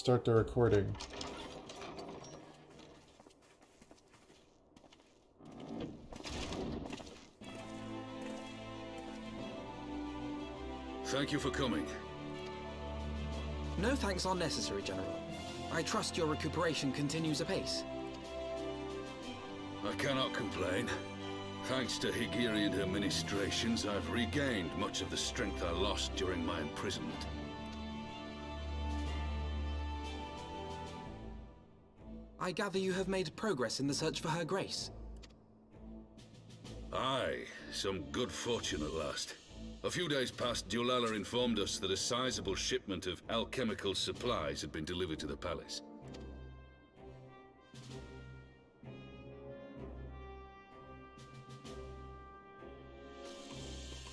start the recording. Thank you for coming. No thanks are necessary, General. I trust your recuperation continues apace. I cannot complain. Thanks to Higiri and her ministrations, I've regained much of the strength I lost during my imprisonment. I gather you have made progress in the search for Her Grace. Aye, some good fortune at last. A few days past, Dulala informed us that a sizable shipment of alchemical supplies had been delivered to the palace.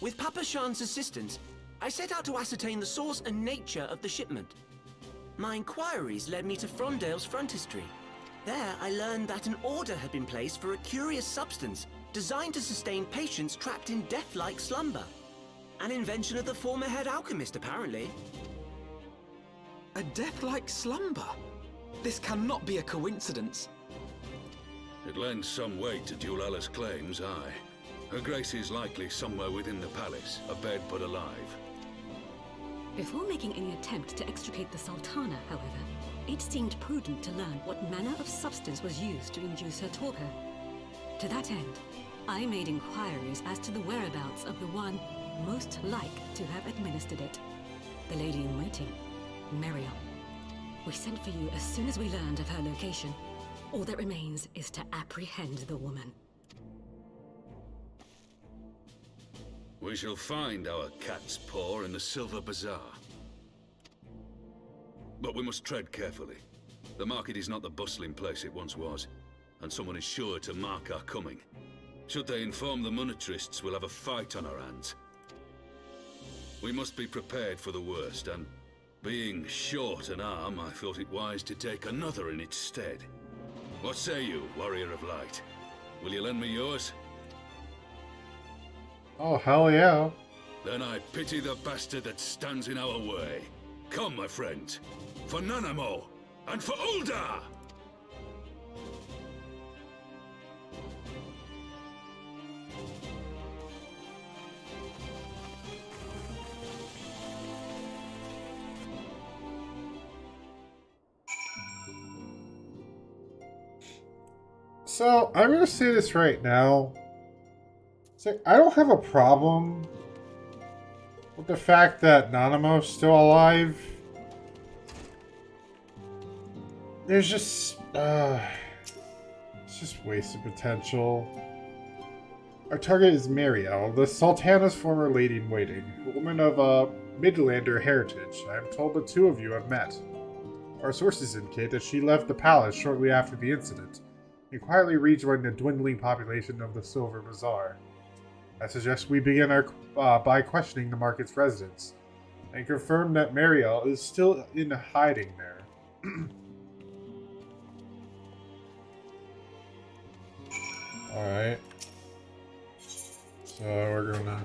With Papa Shan's assistance, I set out to ascertain the source and nature of the shipment. My inquiries led me to Frondale's frontistery. There, I learned that an order had been placed for a curious substance designed to sustain patients trapped in death-like slumber. An invention of the former head alchemist, apparently. A death-like slumber? This cannot be a coincidence. It lends some weight to Dulala's claims, aye. Her Grace is likely somewhere within the palace, abed but alive. Before making any attempt to extricate the Sultana, however, it seemed prudent to learn what manner of substance was used to induce her torpor. To that end, I made inquiries as to the whereabouts of the one most like to have administered it. The lady-in-waiting, Meriel. We sent for you as soon as we learned of her location. All that remains is to apprehend the woman. We shall find our cat's paw in the Silver Bazaar. But we must tread carefully. The market is not the bustling place it once was, and someone is sure to mark our coming. Should they inform the monetarists, we'll have a fight on our hands. We must be prepared for the worst, and being short an arm, I thought it wise to take another in its stead. What say you, Warrior of Light? Will you lend me yours? Oh, hell yeah. Then I pity the bastard that stands in our way. Come, my friends, for Nanamo, and for Ul'dah! So, I'm gonna say this right now. So, I don't have a problem with the fact that Nanamo's still alive. There's just, it's just wasted potential. Our target is Meriel, the Sultana's former lady-in-waiting, a woman of Midlander heritage. I am told the two of you have met. Our sources indicate that she left the palace shortly after the incident, and quietly rejoined the dwindling population of the Silver Bazaar. I suggest we begin by questioning the market's residents, and confirm that Meriel is still in hiding there. Alright. So we're gonna...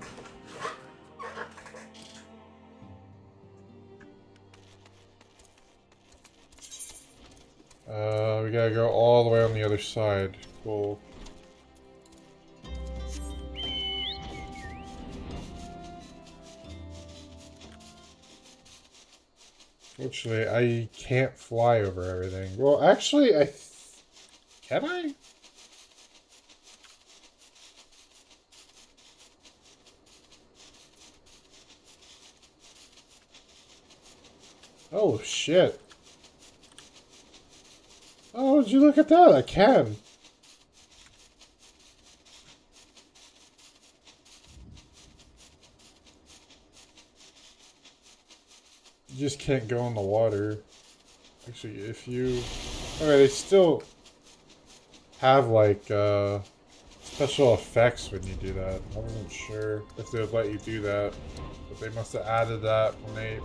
we gotta go all the way on the other side. Cool. Fortunately, I can't fly over everything. Well, actually, can I? Oh, shit. Oh, would you look at that? I can. You just can't go in the water. Actually, if you... Okay, they still have, like, special effects when you do that. I wasn't sure if they would let you do that. But they must have added that when they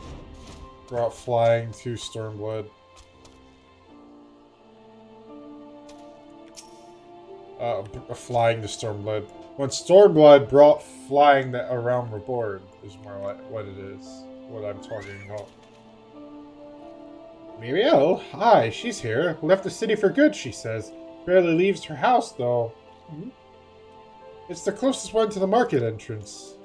brought flying to Stormblood. Flying to Stormblood. When Stormblood brought flying around the board is more like what it is. What I'm talking about. Muriel? Aye, she's here. Left the city for good, she says. Barely leaves her house, though. Hmm? It's the closest one to the market entrance.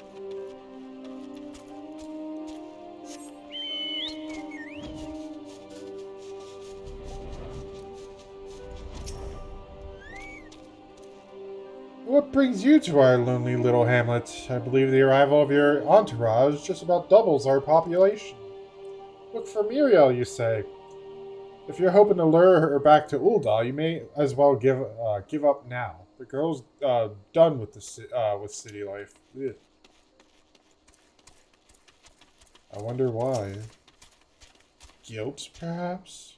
What brings you to our lonely little hamlet? I believe the arrival of your entourage just about doubles our population. Look for Muriel, you say. If you're hoping to lure her back to Ul'dah, you may as well give up now. The girl's done with with city life. Ugh. I wonder why. Guilt, perhaps?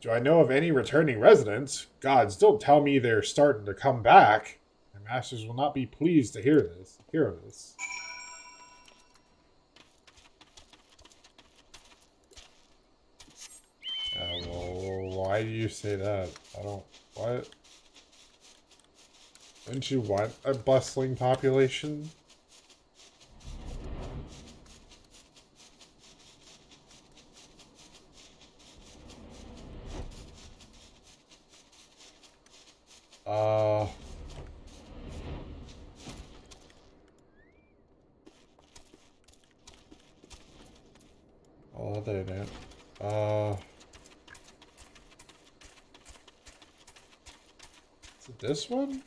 Do I know of any returning residents? Gods, don't tell me they're starting to come back. My masters will not be pleased to hear of this. Well, why do you say that? I don't... What? Wouldn't you want a bustling population? Oh, there it is. Is it this one?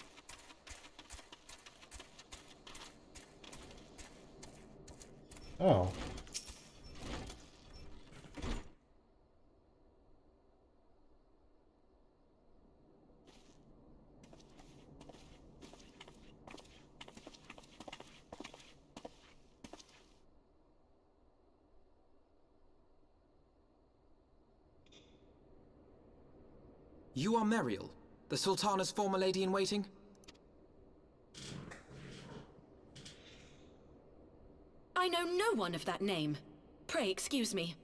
Oh. You are Muriel, the Sultana's former lady-in-waiting? I know no one of that name. Pray excuse me.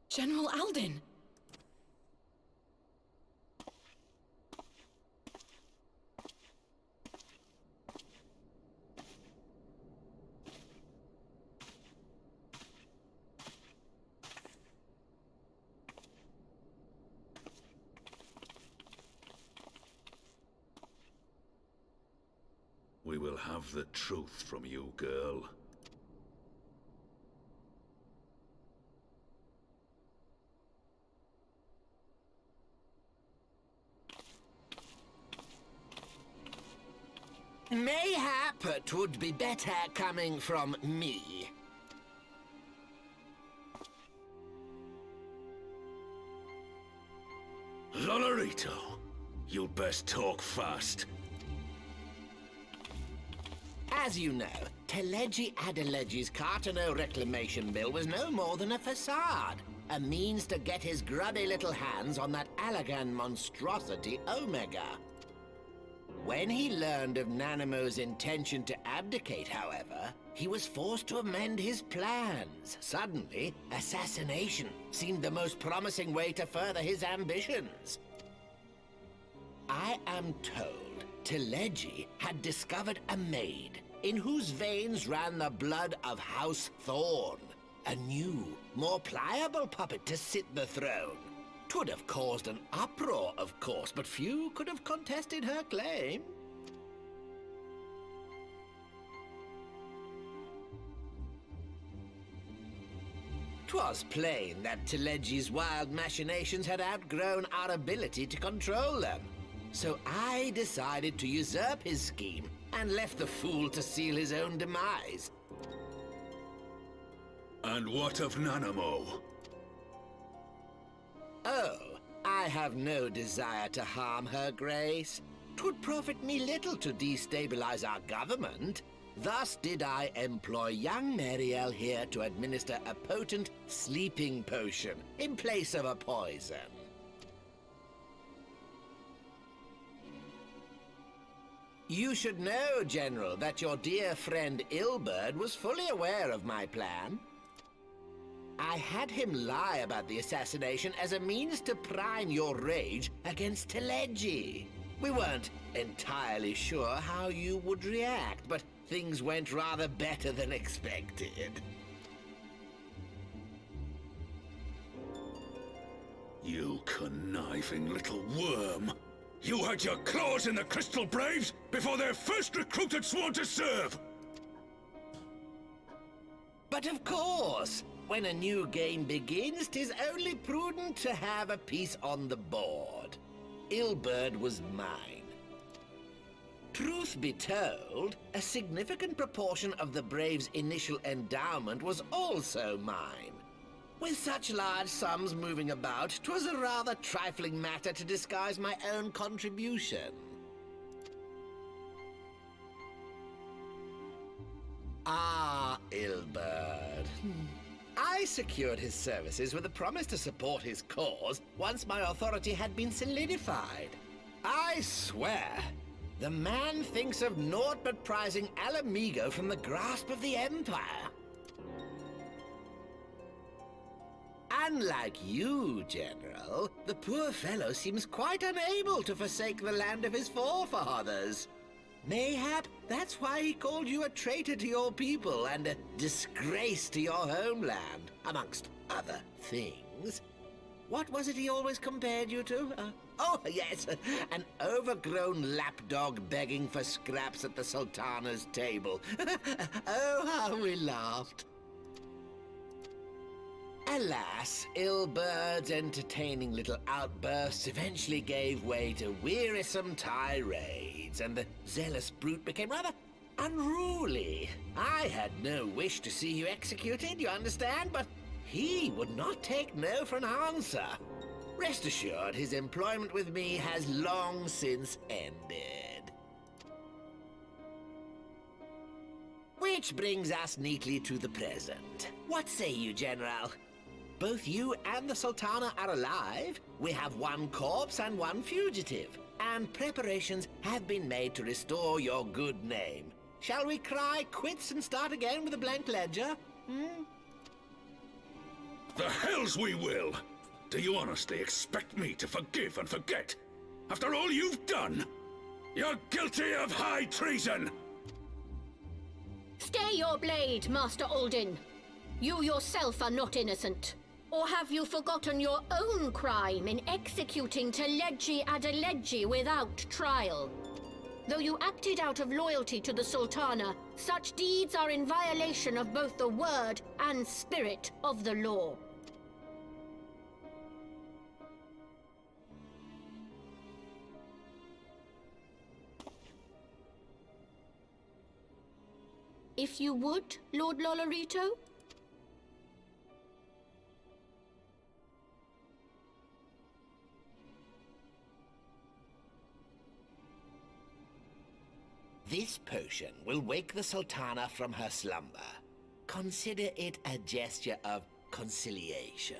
General Alden! We will have the truth from you, girl. Mayhap it would be better coming from me. Lonorito, you'd best talk fast. As you know, Teleji Adeleji's Cartano reclamation bill was no more than a facade. A means to get his grubby little hands on that Allagan monstrosity Omega. When he learned of Nanamo's intention to abdicate, however, he was forced to amend his plans. Suddenly, assassination seemed the most promising way to further his ambitions. I am told Teleji had discovered a maid in whose veins ran the blood of House Thorn. A new, more pliable puppet to sit the throne. 'Twould have caused an uproar, of course, but few could have contested her claim. 'Twas plain that Teleji's wild machinations had outgrown our ability to control them. So I decided to usurp his scheme and left the fool to seal his own demise. And what of Nanamo? Oh, I have no desire to harm her grace. 'Twould profit me little to destabilize our government. Thus did I employ young Muriel here to administer a potent sleeping potion in place of a poison. You should know, General, that your dear friend Ilberd was fully aware of my plan. I had him lie about the assassination as a means to prime your rage against Teleji. We weren't entirely sure how you would react, but things went rather better than expected. You conniving little worm! You had your claws in the Crystal Braves before their first recruit had sworn to serve! But of course, when a new game begins, 'tis only prudent to have a piece on the board. Ilberd was mine. Truth be told, a significant proportion of the Braves' initial endowment was also mine. With such large sums moving about, 'twas a rather trifling matter to disguise my own contribution. Ah, Ilberd. I secured his services with a promise to support his cause once my authority had been solidified. I swear, the man thinks of naught but prizing Alamigo from the grasp of the Empire. Unlike you, General, the poor fellow seems quite unable to forsake the land of his forefathers. Mayhap that's why he called you a traitor to your people and a disgrace to your homeland, amongst other things. What was it he always compared you to? Oh, yes, an overgrown lapdog begging for scraps at the Sultana's table. Oh, how we laughed. Alas, Ilberd's entertaining little outbursts eventually gave way to wearisome tirades, and the zealous brute became rather unruly. I had no wish to see you executed, you understand, but he would not take no for an answer. Rest assured, his employment with me has long since ended. Which brings us neatly to the present. What say you, General? Both you and the Sultana are alive. We have one corpse and one fugitive. And preparations have been made to restore your good name. Shall we cry quits and start again with a blank ledger? The hells we will! Do you honestly expect me to forgive and forget? After all you've done? You're guilty of high treason! Stay your blade, Master Alden. You yourself are not innocent. Or have you forgotten your own crime in executing Teleji Adeleji without trial? Though you acted out of loyalty to the Sultana, such deeds are in violation of both the word and spirit of the law. If you would, Lord Lolorito? This potion will wake the Sultana from her slumber. Consider it a gesture of conciliation.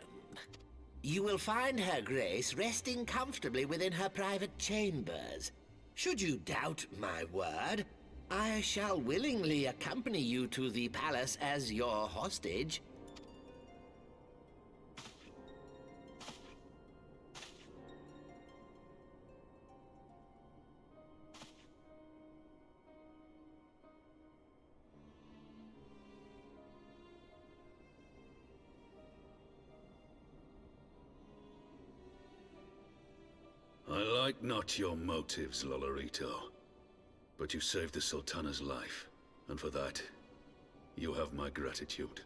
You will find her grace resting comfortably within her private chambers. Should you doubt my word, I shall willingly accompany you to the palace as your hostage. I like not your motives, Lolorito. But you saved the Sultana's life, and for that, you have my gratitude.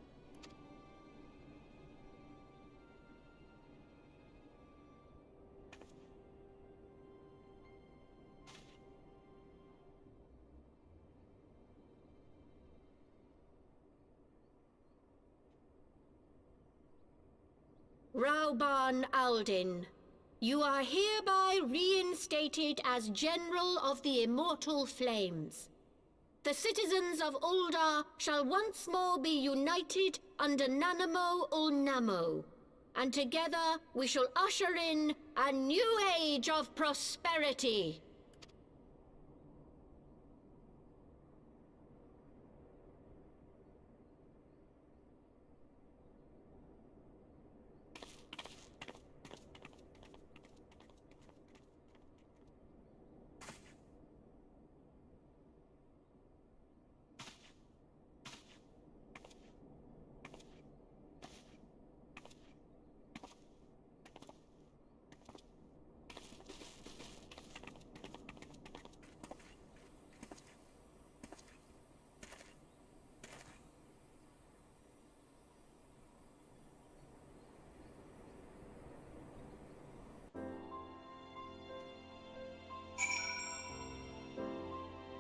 Rauban Aldin, you are hereby reinstated as General of the Immortal Flames. The citizens of Ul'dah shall once more be united under Nanamo Ul'Namo, and together we shall usher in a new age of prosperity.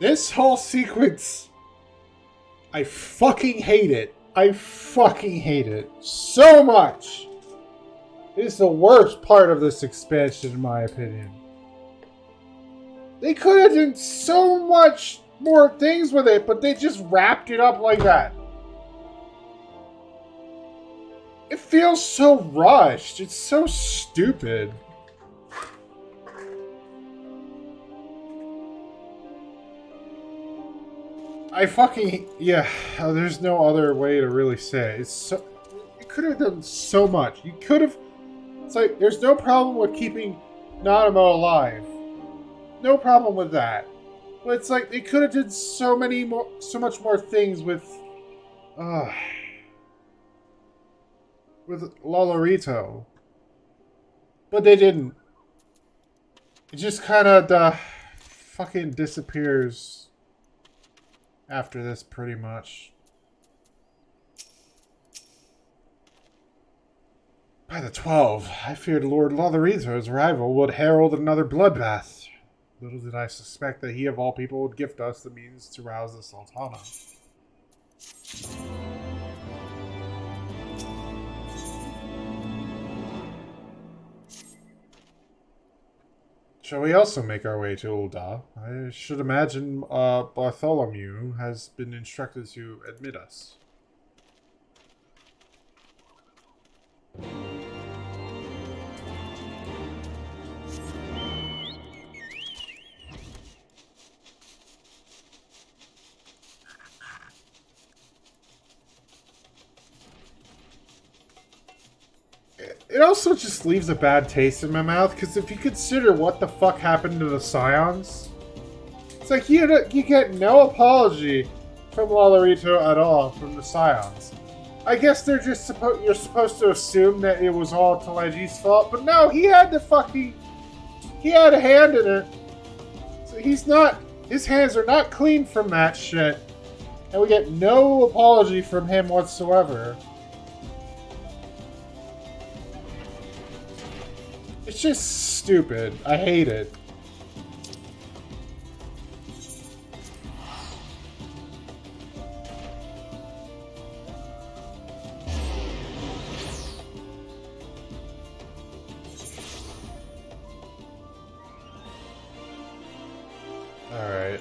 This whole sequence, I fucking hate it. I fucking hate it so much. It is the worst part of this expansion, in my opinion. They could have done so much more things with it, but they just wrapped it up like that. It feels so rushed. It's so stupid. I fucking... yeah, there's no other way to really say it. It's so... you could have done so much. You could have... it's like, there's no problem with keeping Nanamo alive. No problem with that. But it's like, they could have done so much more things with... with Lolorito. But they didn't. It just kind of fucking disappears after this, pretty much. By the 12, I feared Lord Lolorito's arrival would herald another bloodbath. Little did I suspect that he of all people would gift us the means to rouse the Sultana. Shall we also make our way to Ul'dah? I should imagine Bartholomew has been instructed to admit us. It also just leaves a bad taste in my mouth, because if you consider what the fuck happened to the Scions, it's like you get no apology from Lolorito at all from the Scions. I guess they're just you're supposed to assume that it was all Telegi's fault, but no, he had a hand in it. So his hands are not clean from that shit, and we get no apology from him whatsoever. It's just stupid. I hate it. Alright,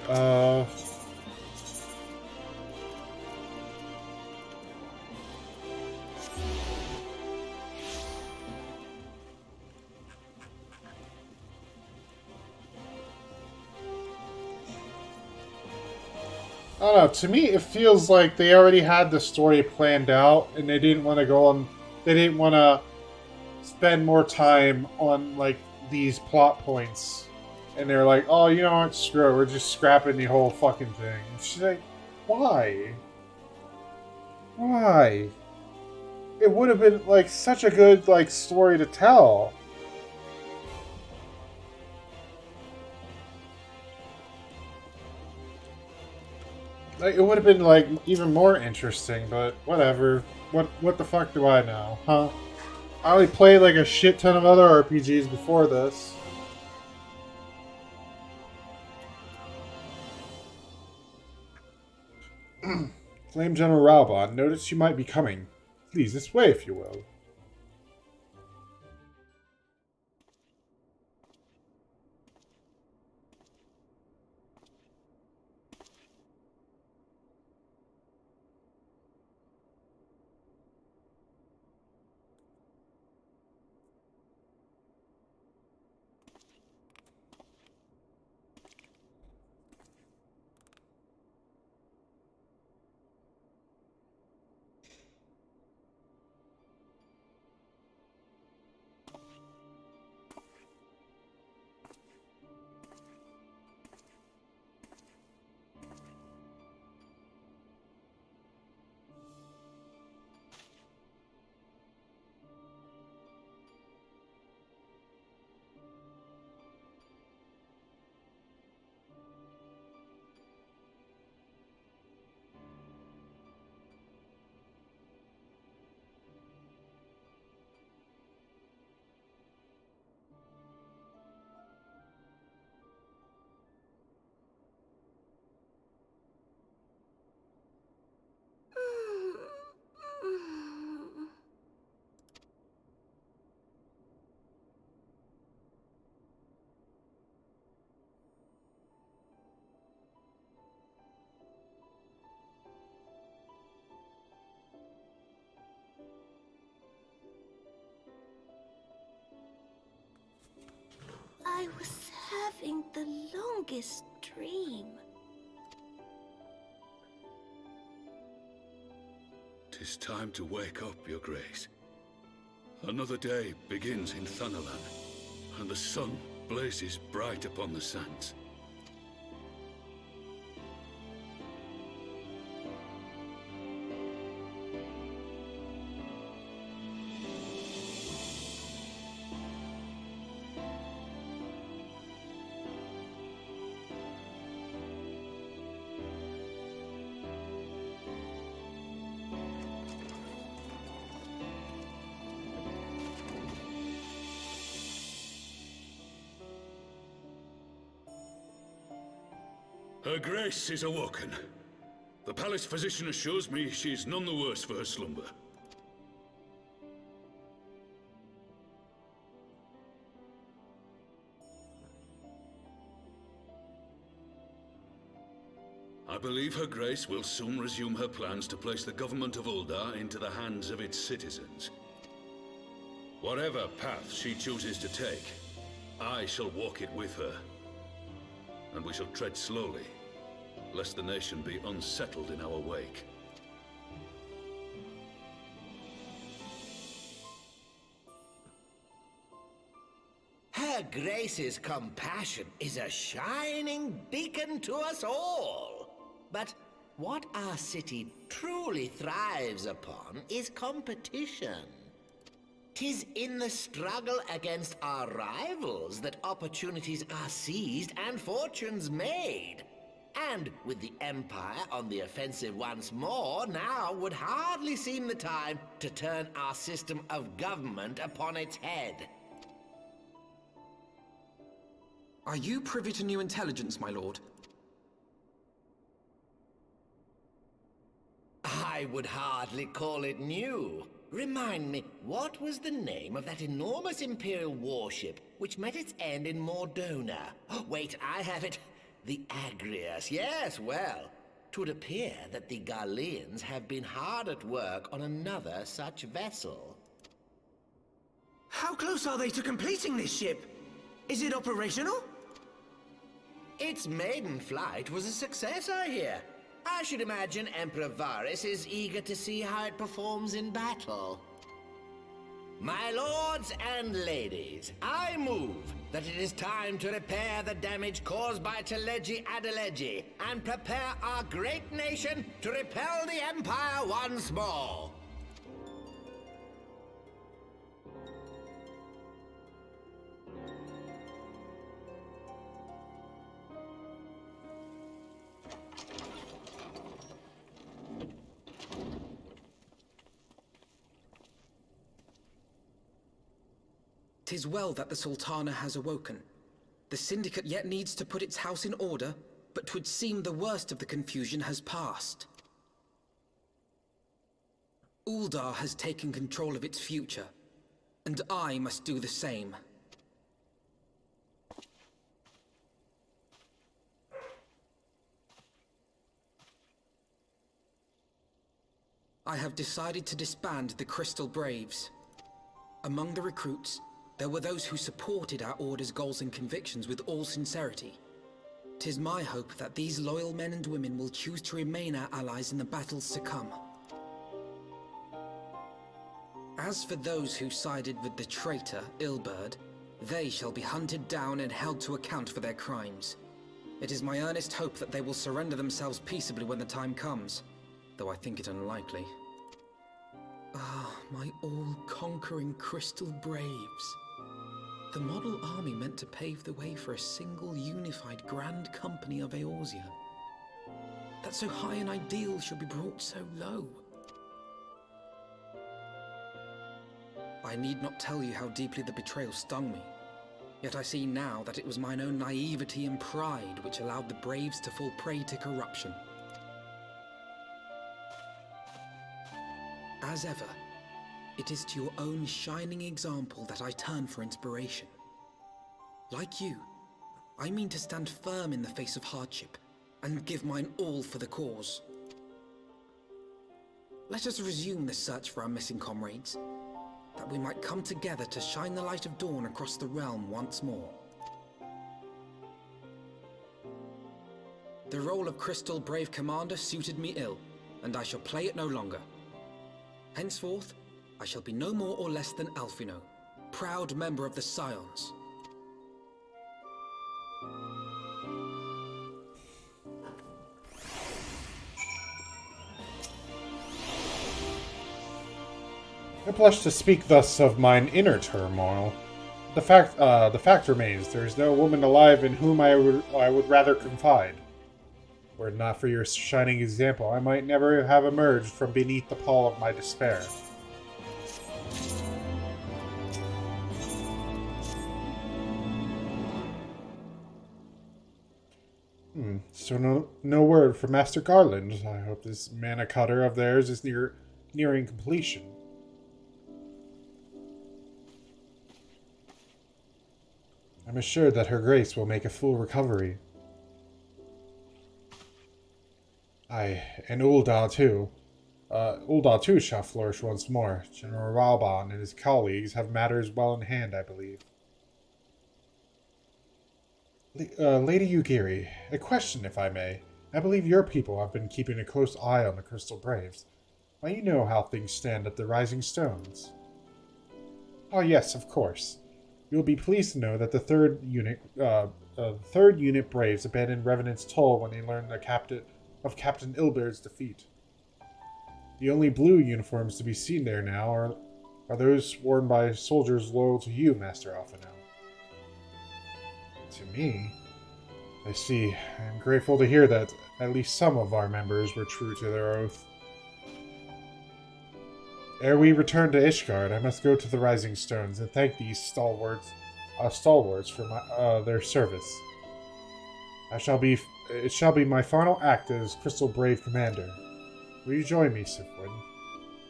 I don't know, to me it feels like they already had the story planned out and they didn't want to spend more time on like these plot points. And they're like, oh, you know what, screw it, we're just scrapping the whole fucking thing. And she's like, why? Why? It would have been like such a good like story to tell. Like, it would have been, like, even more interesting, but whatever. What the fuck do I know, huh? I only played, like, a shit ton of other RPGs before this. Flame General Raubon, noticed you might be coming. Please, this way, if you will. I was having the longest dream. 'Tis time to wake up, Your Grace. Another day begins in Thanalan, and the sun blazes bright upon the sands. Her Grace is awoken. The palace physician assures me she's none the worse for her slumber. I believe Her Grace will soon resume her plans to place the government of Uldar into the hands of its citizens. Whatever path she chooses to take, I shall walk it with her. And we shall tread slowly, lest the nation be unsettled in our wake. Her Grace's compassion is a shining beacon to us all. But what our city truly thrives upon is competition. 'Tis in the struggle against our rivals that opportunities are seized and fortunes made. And with the Empire on the offensive once more, now would hardly seem the time to turn our system of government upon its head. Are you privy to new intelligence, my lord? I would hardly call it new. Remind me, what was the name of that enormous Imperial warship which met its end in Mordona? Oh, wait, I have it. The Agrias. Yes, well, 'twould appear that the Garleans have been hard at work on another such vessel. How close are they to completing this ship? Is it operational? Its maiden flight was a success, I hear. I should imagine Emperor Varys is eager to see how it performs in battle. My lords and ladies, I move that it is time to repair the damage caused by Teleji Adeleji and prepare our great nation to repel the Empire once more. "'Tis well that the Sultana has awoken. The Syndicate yet needs to put its house in order, but 'twould seem the worst of the confusion has passed. Uldar has taken control of its future, and I must do the same. I have decided to disband the Crystal Braves. Among the recruits, there were those who supported our Order's goals and convictions with all sincerity. 'Tis my hope that these loyal men and women will choose to remain our allies in the battles to come. As for those who sided with the traitor, Ilberd, they shall be hunted down and held to account for their crimes. It is my earnest hope that they will surrender themselves peaceably when the time comes, though I think it unlikely. Ah, my all-conquering Crystal Braves. The model army meant to pave the way for a single unified Grand Company of Eorzea. That so high an ideal should be brought so low. I need not tell you how deeply the betrayal stung me. Yet I see now that it was mine own naivety and pride which allowed the Braves to fall prey to corruption. As ever, it is to your own shining example that I turn for inspiration. Like you, I mean to stand firm in the face of hardship and give mine all for the cause. Let us resume the search for our missing comrades, that we might come together to shine the light of dawn across the realm once more. The role of Crystal Brave Commander suited me ill, and I shall play it no longer. Henceforth, I shall be no more or less than Alphino, proud member of the Scions. I blush to speak thus of mine inner turmoil. The fact remains, there is no woman alive in whom I would rather confide. Were it not for your shining example, I might never have emerged from beneath the pall of my despair. So no word from Master Garland. I hope this mana cutter of theirs is nearing completion. I'm assured that Her Grace will make a full recovery. Aye, and Ul'dah too. Ul'dah too shall flourish once more. General Rauban and his colleagues have matters well in hand, I believe. Lady Yugiri, a question, if I may. I believe your people have been keeping a close eye on the Crystal Braves. Might you know how things stand at the Rising Stones? Oh yes, of course. You will be pleased to know that the third unit Braves abandoned Revenant's Toll when they learned of Captain Ilbert's defeat. The only blue uniforms to be seen there now are those worn by soldiers loyal to you, Master Alphino. To me? I see. I am grateful to hear that at least some of our members were true to their oath. Ere we return to Ishgard, I must go to the Rising Stones and thank these stalwarts for their service. It shall be my final act as Crystal Brave Commander. Will you join me, Syphuin?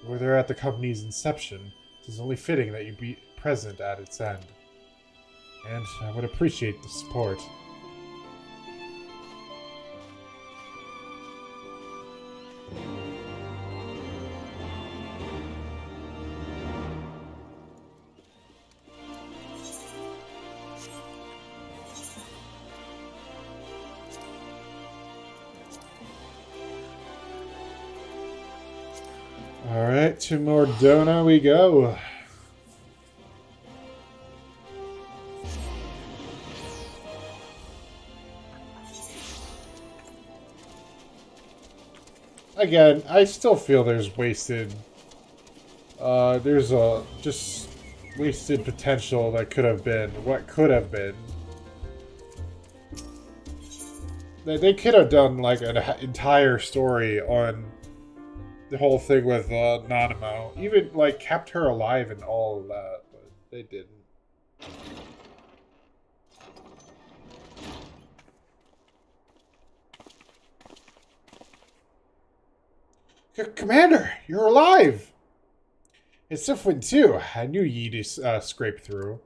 You were there at the company's inception. It is only fitting that you be present at its end. And I would appreciate the support. Alright, to Mordona we go. Again, I still feel there's wasted just wasted potential that could have been what could have been. They could have done like an entire story on the whole thing with Nanamo. Even like kept her alive and all of that, but they didn't. Commander, you're alive! It's Syphuin too. I knew you'd scrape through.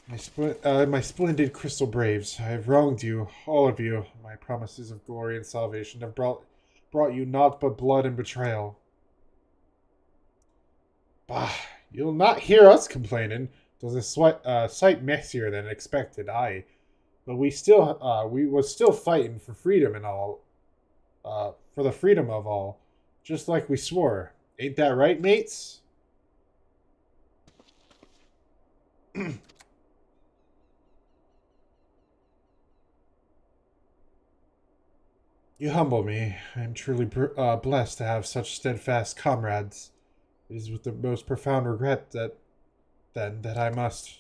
My splendid Crystal Braves, I have wronged you, all of you. My promises of glory and salvation have brought you naught but blood and betrayal. Bah, you'll not hear us complaining. It was a sight messier than expected, aye. But we was still fighting for freedom and all. For the freedom of all. Just like we swore. Ain't that right, mates? You humble me. I am truly blessed to have such steadfast comrades. It is with the most profound regret that I must.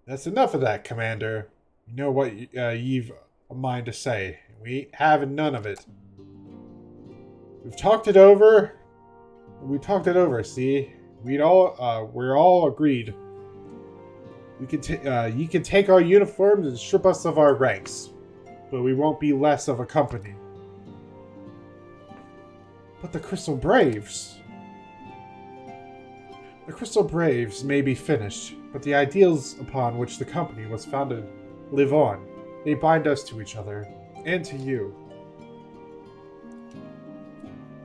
That's enough of that, Commander. You know what you've a mind to say. We ain't having none of it. We've talked it over. We talked it over. See, we're all agreed. You can take our uniforms and strip us of our ranks, but we won't be less of a company. But the Crystal Braves. The Crystal Braves may be finished, but the ideals upon which the company was founded live on. They bind us to each other, and to you.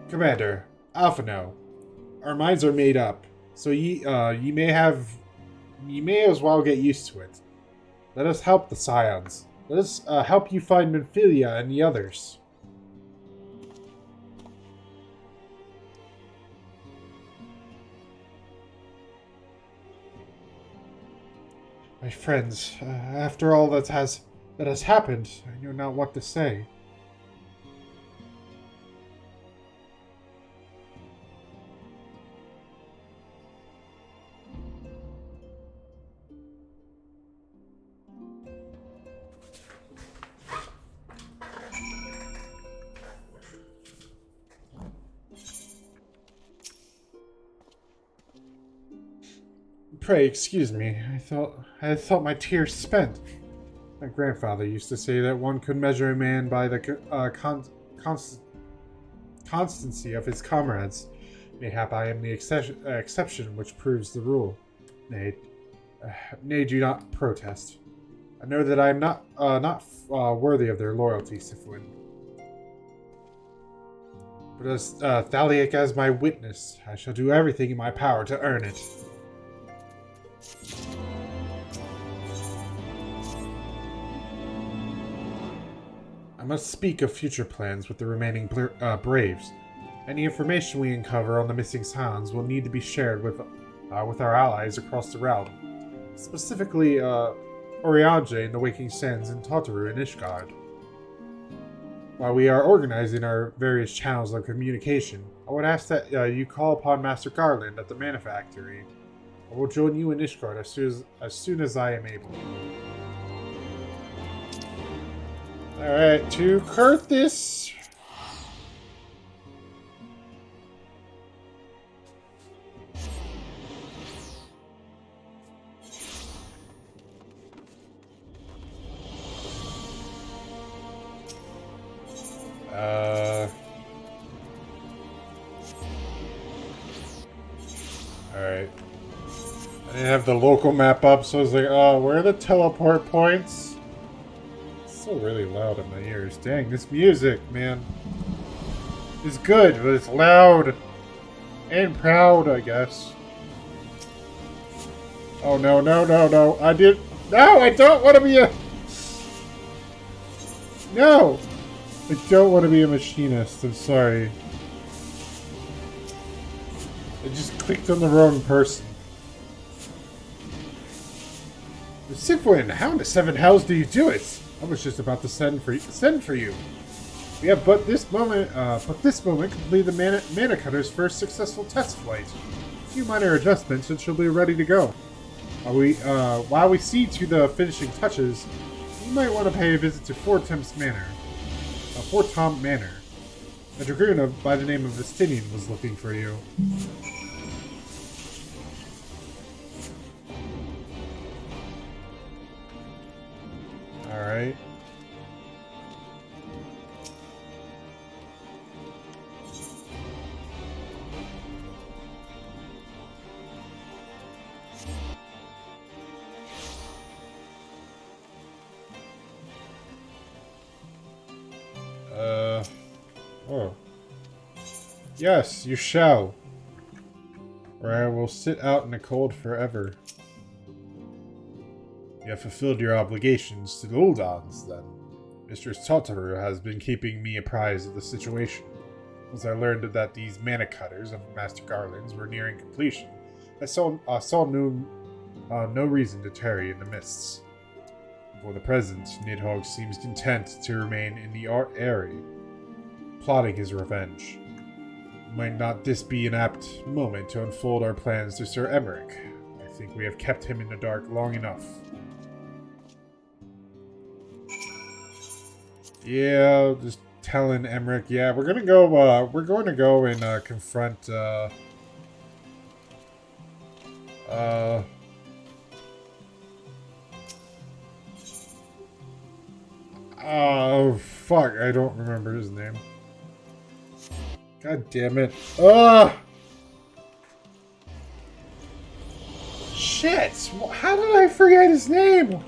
Commander, Alphino, our minds are made up, so ye may as well get used to it. Let us help the Scions. Let us help you find Minfilia and the others. My friends, after all that has happened, I know not what to say. Pray excuse me. I thought my tears spent. My grandfather used to say that one could measure a man by the constancy of his comrades. Mayhap I am the exception which proves the rule. Nay, do not protest. I know that I am not worthy of their loyalty, Syphuin. But as Thaliak as my witness, I shall do everything in my power to earn it. I must speak of future plans with the remaining Braves. Any information we uncover on the missing Scions will need to be shared with our allies across the realm. Specifically, Oriange and the Waking Sands and Tataru and Ishgard. While we are organizing our various channels of communication, I would ask that you call upon Master Garland at the Manufactory. I will join you in Ishgard as soon as I am able. Alright, to Kurthis. Alright. I didn't have the local map up, so I was like, oh, where are the teleport points? It's so really loud in my ears. Dang, this music, man. It's good, but it's loud. And proud, I guess. Oh, no. No, I don't want to be a... No! I don't want to be a machinist, I'm sorry. I just clicked on the wrong person. Syphuin, how in the seven hells do you do it? I was just about to send for you. We have but this moment completed the mana cutter's first successful test flight. A few minor adjustments and she'll be ready to go. While we see to the finishing touches, you might want to pay a visit to Fort Tom Manor. A dragoon by the name of Vestinian was looking for you. Alright. Oh. Yes, you shall. Or I will sit out in the cold forever. You have fulfilled your obligations to the Uldans, then. Mistress Tataru has been keeping me apprised of the situation. Once I learned that these mana cutters of Master Garland's were nearing completion, I saw no reason to tarry in the mists. For the present, Nidhogg seems content to remain in the area, plotting his revenge. Might not this be an apt moment to unfold our plans to Sir Emmerich? I think we have kept him in the dark long enough. Yeah, just telling Emmerich. Yeah, we're going to go and confront oh fuck, I don't remember his name. God damn it. Ugh! Shit! How did I forget his name?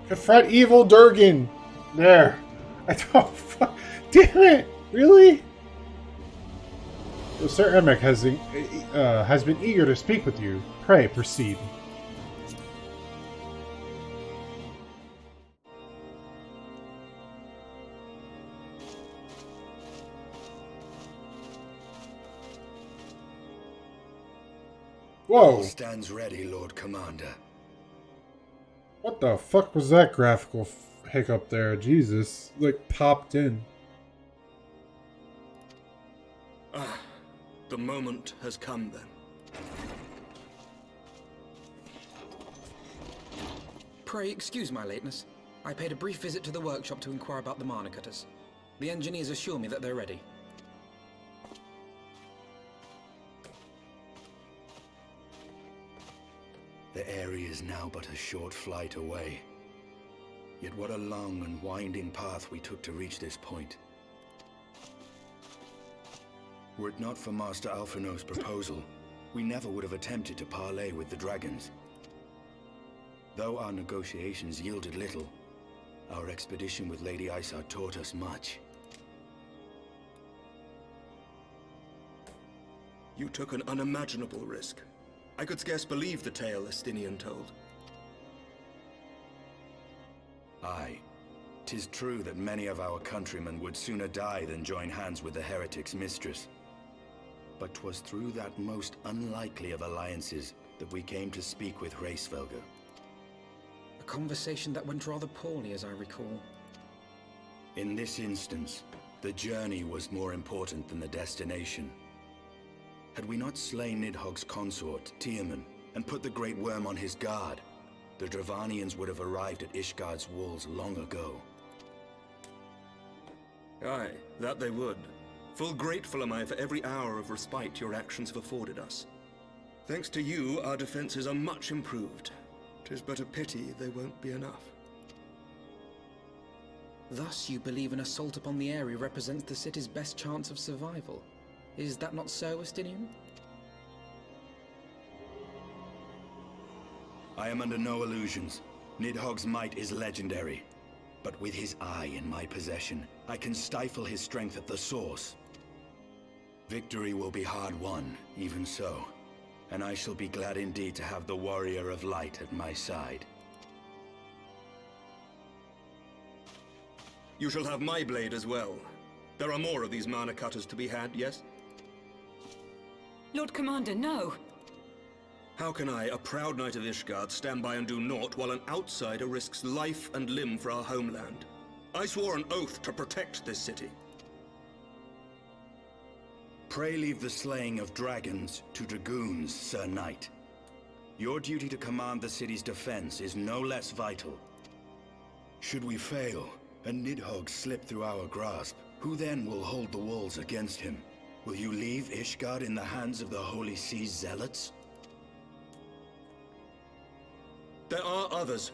Confront evil Durgan! There. I don't fuck. Damn it! Really? Sir Emmerich has been eager to speak with you. Pray, proceed. Whoa! All stands ready, Lord Commander. What the fuck was that graphical hiccup there? Jesus. Like, popped in. Ah, the moment has come then. Pray excuse my lateness. I paid a brief visit to the workshop to inquire about the mana cutters. The engineers assure me that they're ready. The area is now but a short flight away. Yet what a long and winding path we took to reach this point. Were it not for Master Alphino's proposal, we never would have attempted to parley with the dragons. Though our negotiations yielded little, our expedition with Lady Isar taught us much. You took an unimaginable risk. I could scarce believe the tale Estinian told. Aye. 'Tis true that many of our countrymen would sooner die than join hands with the heretic's mistress. But 'twas through that most unlikely of alliances that we came to speak with Hraesvelgr. A conversation that went rather poorly, as I recall. In this instance, the journey was more important than the destination. Had we not slain Nidhogg's consort, Tiaman, and put the Great Worm on his guard, the Dravanians would have arrived at Ishgard's walls long ago. Aye, that they would. Full grateful am I for every hour of respite your actions have afforded us. Thanks to you, our defenses are much improved. 'Tis but a pity they won't be enough. Thus you believe an assault upon the area represents the city's best chance of survival. Is that not so, Estinian? I am under no illusions. Nidhogg's might is legendary. But with his eye in my possession, I can stifle his strength at the source. Victory will be hard won, even so. And I shall be glad indeed to have the Warrior of Light at my side. You shall have my blade as well. There are more of these mana cutters to be had, yes? Lord Commander, no! How can I, a proud knight of Ishgard, stand by and do naught while an outsider risks life and limb for our homeland? I swore an oath to protect this city. Pray leave the slaying of dragons to dragoons, Sir Knight. Your duty to command the city's defense is no less vital. Should we fail, and Nidhogg slip through our grasp, who then will hold the walls against him? Will you leave Ishgard in the hands of the Holy Sea's zealots? There are others.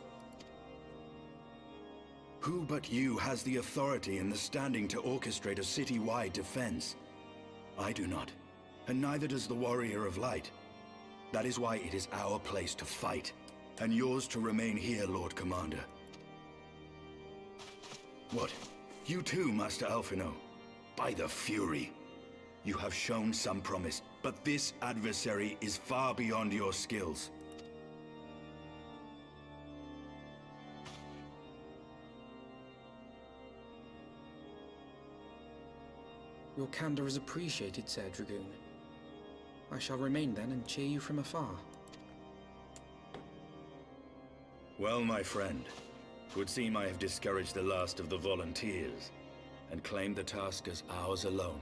Who but you has the authority and the standing to orchestrate a city-wide defense? I do not, and neither does the Warrior of Light. That is why it is our place to fight, and yours to remain here, Lord Commander. What? You too, Master Alphino? By the Fury! You have shown some promise, but this adversary is far beyond your skills. Your candor is appreciated, Sir Dragoon. I shall remain then and cheer you from afar. Well, my friend, 'twould seem I have discouraged the last of the volunteers, and claimed the task as ours alone.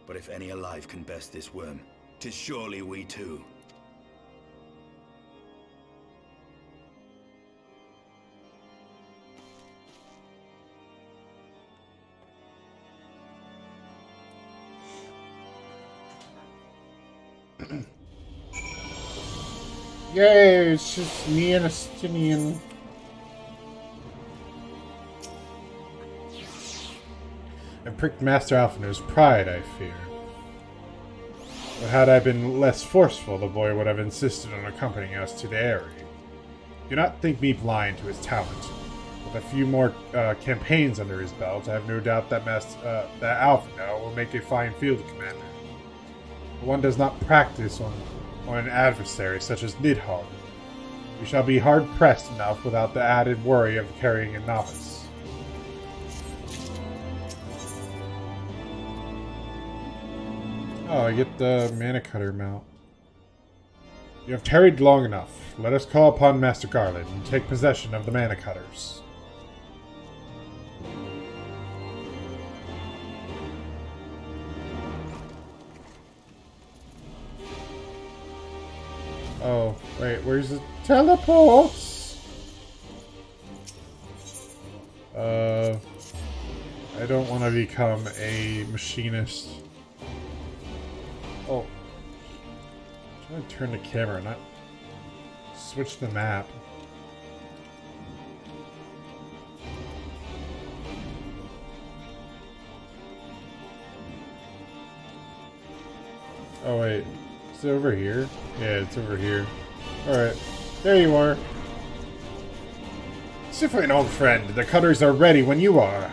But if any alive can best this worm, 'tis surely we too. Yay, it's just me and Estinian. I pricked Master Alphino's pride, I fear. But had I been less forceful, the boy would have insisted on accompanying us to the area. Do not think me blind to his talent. With a few more campaigns under his belt, I have no doubt that Alphino will make a fine field commander. One does not practice on an adversary such as Nidhogg. We shall be hard-pressed enough without the added worry of carrying a novice. Oh, I get the mana cutter mount. You have tarried long enough. Let us call upon Master Garland and take possession of the mana cutters. Oh, wait, where's the teleports? I don't want to become a machinist. Oh. I'm trying to turn the camera, not switch the map. Oh wait, is it over here? Yeah, it's over here. Alright, there you are. Syphuin, old friend, the cutters are ready when you are.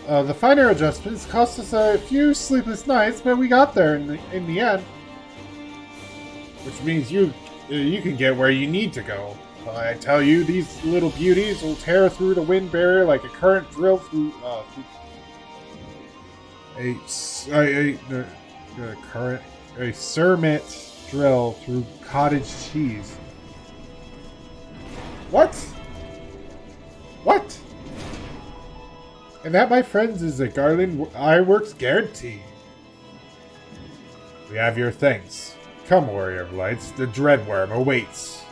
The finer adjustments cost us a few sleepless nights, but we got there in the end. Which means you can get where you need to go. I tell you, these little beauties will tear through the wind barrier like a current drill through a cermet drill through cottage cheese. What? What? And that, my friends, is a Garland Ironworks guarantee. We have your thanks. Come, Warrior of Lights, the Dreadworm awaits.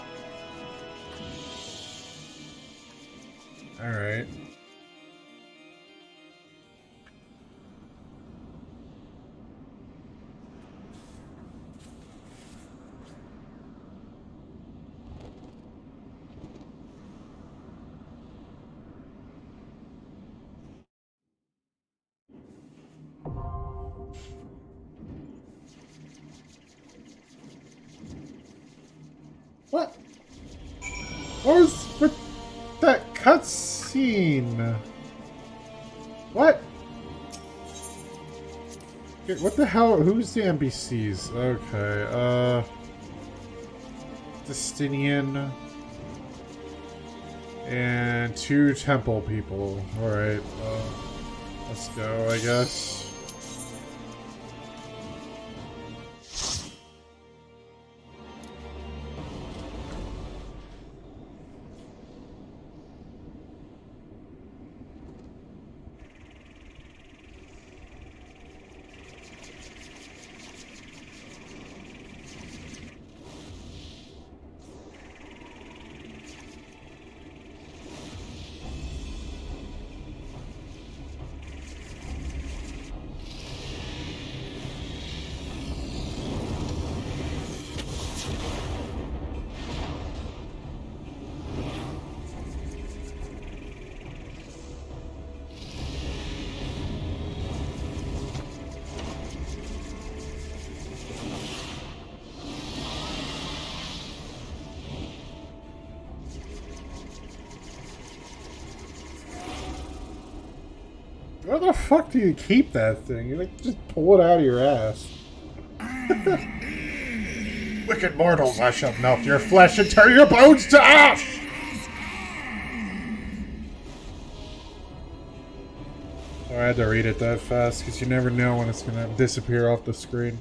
Alright. What? What was with that cutscene? What? Okay, what the hell? Who's the NPCs? Okay, Justinian and 2 temple people. Alright, let's go, I guess. Where the fuck do you keep that thing? You like just pull it out of your ass. Wicked mortals, I shall melt your flesh and turn your bones to ash! So I had to read it that fast, because you never know when it's gonna disappear off the screen.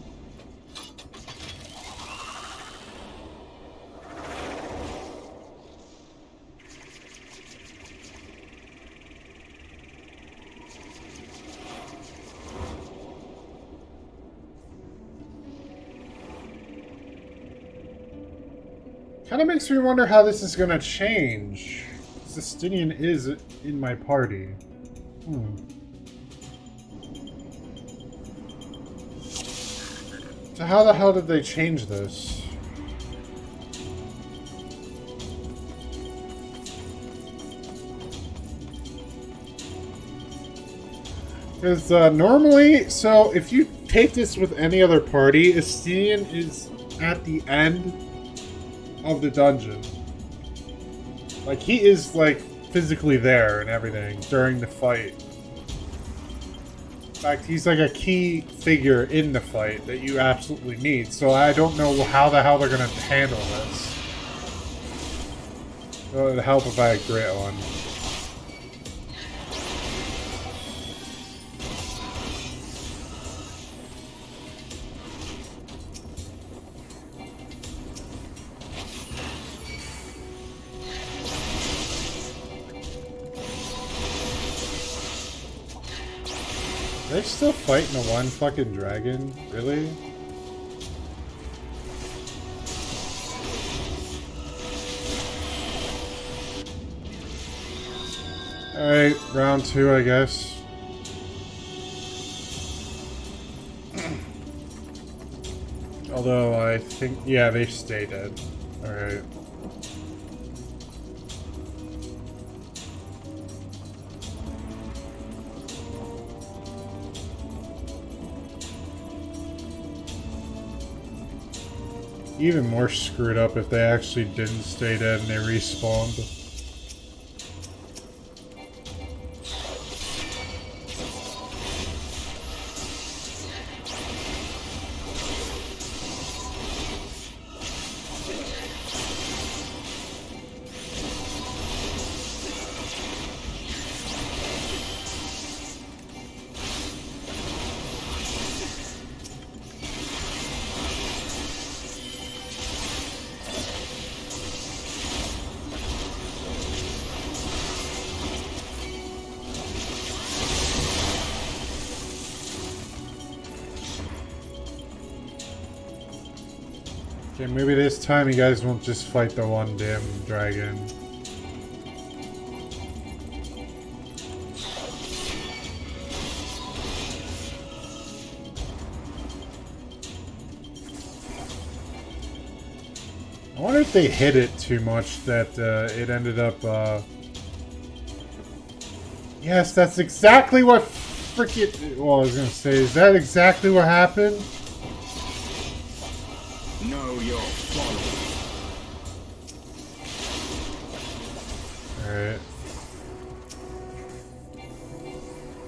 Kind of makes me wonder how this is going to change. Justinian is in my party. So how the hell did they change this? Because normally, so if you take this with any other party, Justinian is at the end of the dungeon. Like, he is, like, physically there and everything during the fight. In fact, he's like a key figure in the fight that you absolutely need, so I don't know how the hell they're gonna handle this. It would help if I had grit on. Are they still fighting the one fucking dragon? Really? Alright, round 2, I guess. Although, I think... yeah, they stay dead. Alright. Even more screwed up if they actually didn't stay dead and they respawned. Okay, maybe this time you guys won't just fight the one damn dragon. I wonder if they hit it too much that it ended up, Yes, that's exactly what freaking... well, I was gonna say, is that exactly what happened? Know your folly. Alright.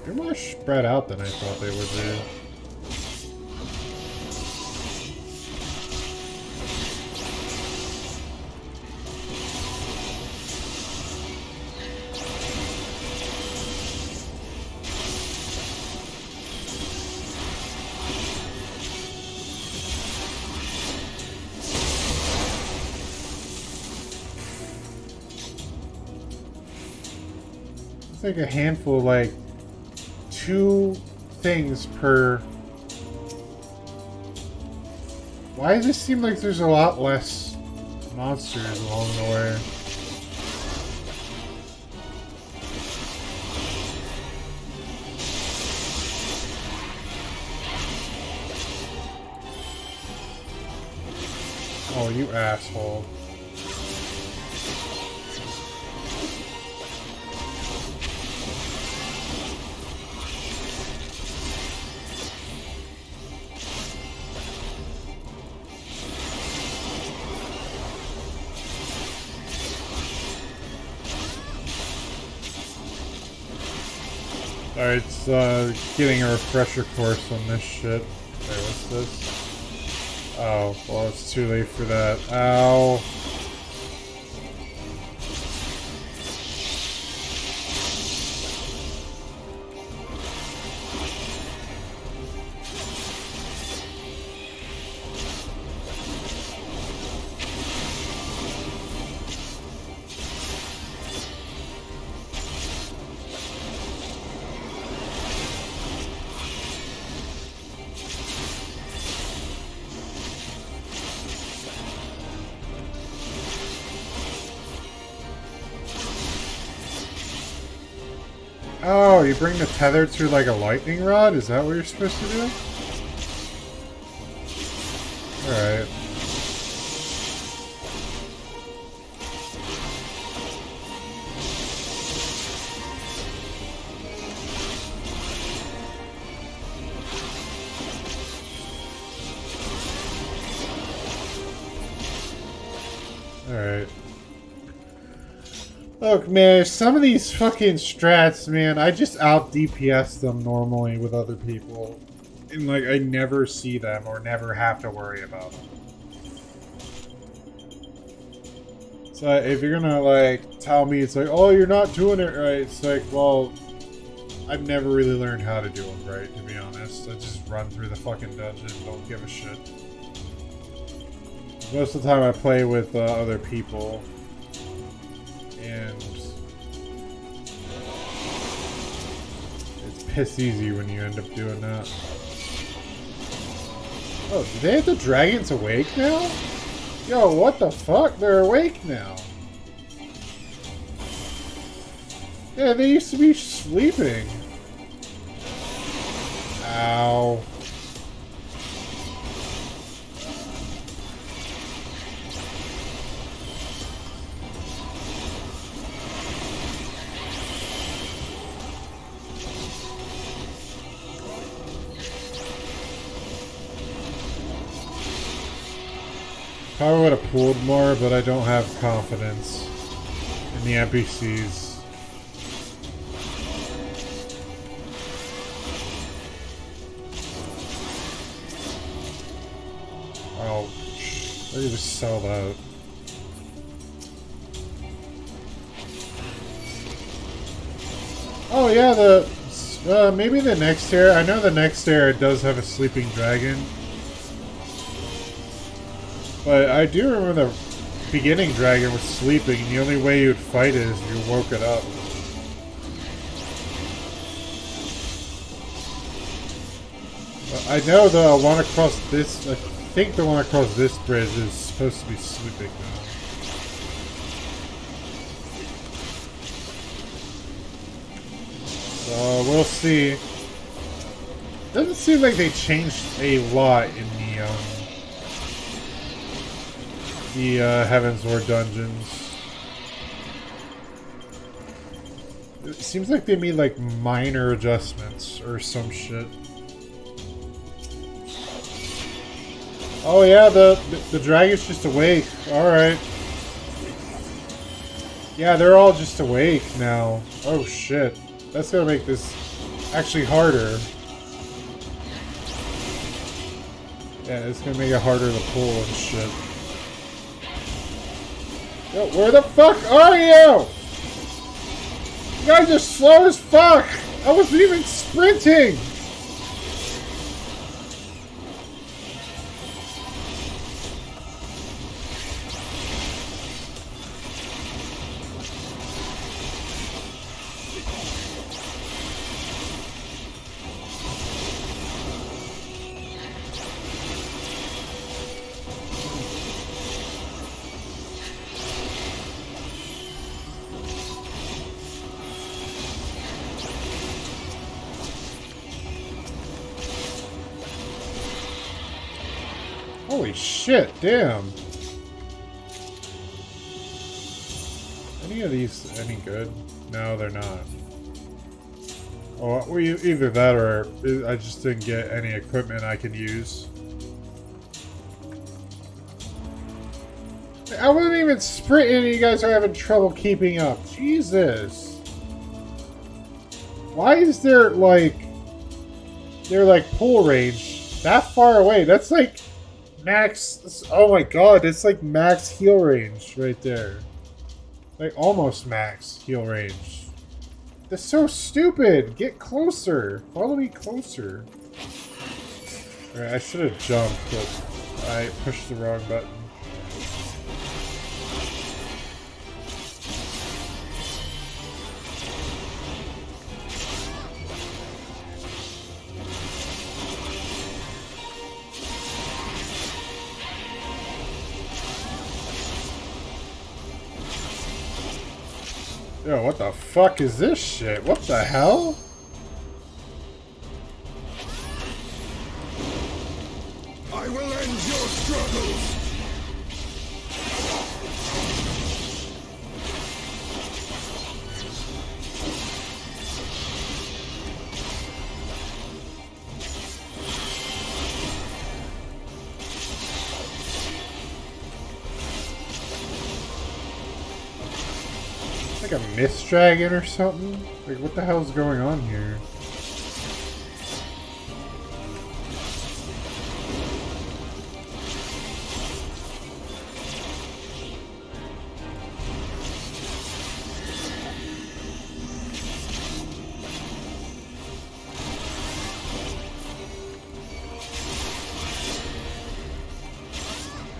They're more spread out than I thought they would be. It's like a handful of like 2 things per. Why does it seem like there's a lot less monsters along the way? Oh, you asshole. Alright, it's getting a refresher course on this shit. Wait, what's this? Oh, well, it's too late for that. Ow. Oh, you bring the tether through like a lightning rod? Is that what you're supposed to do? Alright. Alright. Look, man, some of these fucking strats, man, I just out DPS them normally with other people. And, like, I never see them or never have to worry about them. So, if you're gonna, like, tell me it's like, oh, you're not doing it right, it's like, well, I've never really learned how to do them right, to be honest. I just run through the fucking dungeon and don't give a shit. Most of the time I play with other people. And it's piss easy when you end up doing that. Oh, do they have the dragons awake now? Yo, what the fuck? They're awake now. Yeah, they used to be sleeping. Ow. Probably would have pulled more, but I don't have confidence in the NPCs. Oh, I could just sell that. Oh yeah, maybe the next era. I know the next era does have a sleeping dragon. But I do remember the beginning dragon was sleeping, and the only way you would fight it is if you woke it up. I know the one across this, I think the one across this bridge is supposed to be sleeping now. So we'll see. Doesn't seem like they changed a lot in the Heavensward dungeons. It seems like they made like minor adjustments or some shit. Oh yeah, the dragon's just awake. Alright. Yeah, they're all just awake now. Oh shit. That's gonna make this actually harder. Yeah, it's gonna make it harder to pull and shit. Yo, where the fuck are you? You guys are slow as fuck! I wasn't even sprinting! Holy shit, damn. Any of these any good? No, they're not. Oh, well, either that or I just didn't get any equipment I can use. I wasn't even sprinting and you guys are having trouble keeping up. Jesus. Why is there like pull range that far away? That's like max. Oh my god, it's like max heal range right there. Like almost max heal range. That's so stupid. Get closer. Follow me closer. Alright, I should have jumped, but I pushed the wrong button. Yo, what the fuck is this shit? What the hell? I will end your struggles! like a mist dragon or something? Like, what the hell's going on here?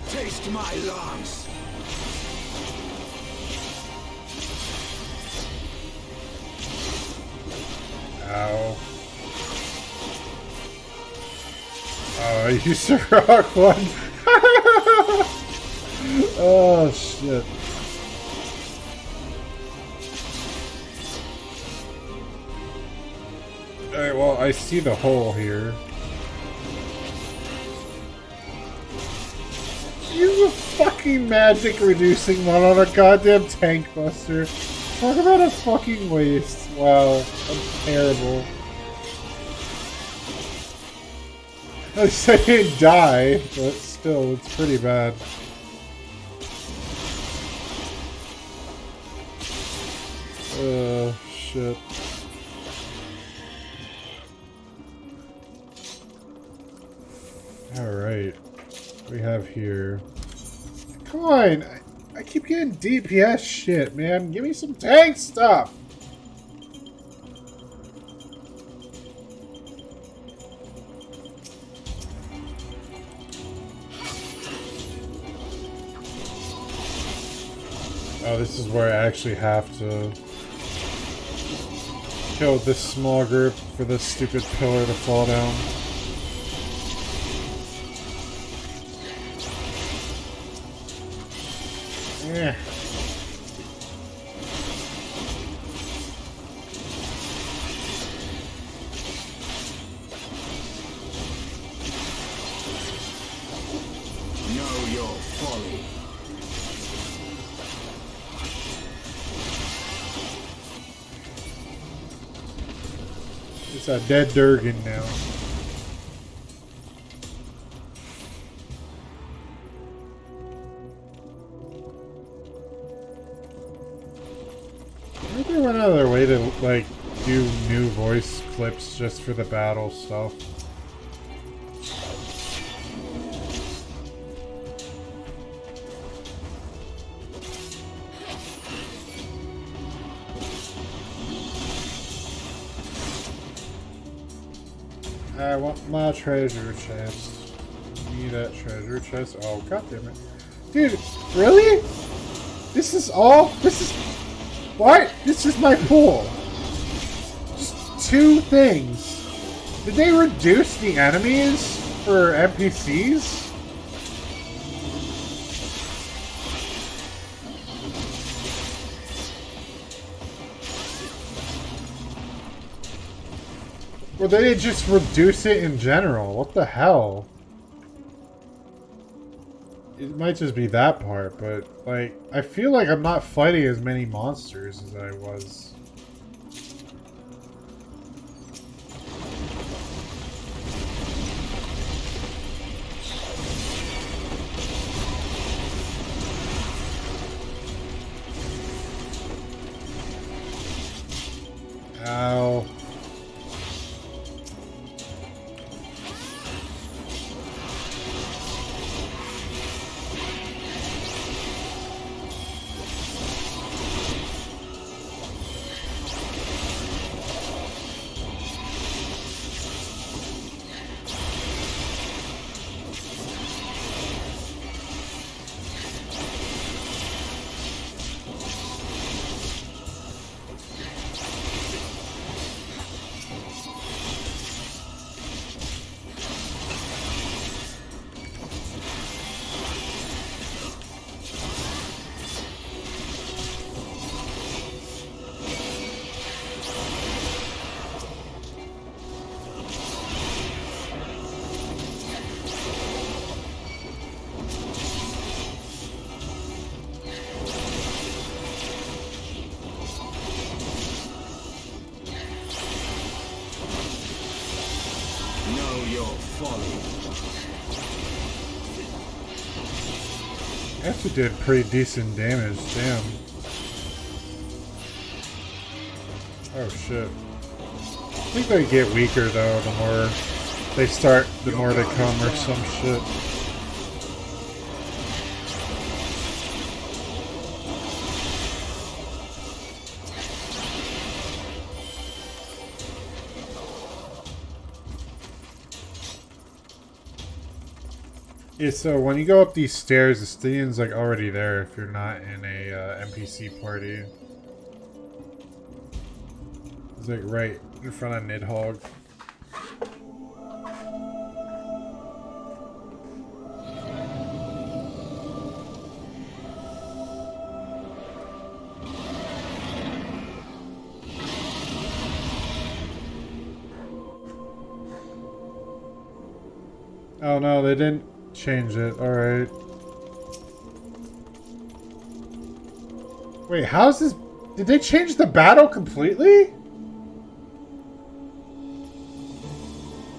Taste my lungs! Ow. Oh, I used the wrong one. Oh, shit. Alright, well, I see the hole here. Use a fucking magic reducing one on a goddamn tank buster. Talk about a fucking waste. Wow, I'm terrible. At least I didn't die, but still, it's pretty bad. Shit. Alright. We have here. Come on! I keep getting DPS shit, man. Give me some tank stuff! Oh, this is where I actually have to kill this small group for this stupid pillar to fall down. Yeah. Know your folly. It's a dead DRGN now. I think they went out of their way to, like, do new voice clips just for the battle stuff. I want my treasure chest. Give me that treasure chest. Oh, goddammit. Dude, really? This is all? This is... What? This is my pool. Just 2 things. Did they reduce the enemies for NPCs? Or they just reduce it in general? What the hell? It might just be that part, but, like, I feel like I'm not fighting as many monsters as I was. Ow. Actually did pretty decent damage, damn. Oh shit. I think they get weaker though, the more they come or some shit. Yeah, so when you go up these stairs, the Stillion's like already there if you're not in a NPC party. It's like right in front of Nidhogg. Oh no, they didn't change it. Alright. Wait, how's this? Did they change the battle completely?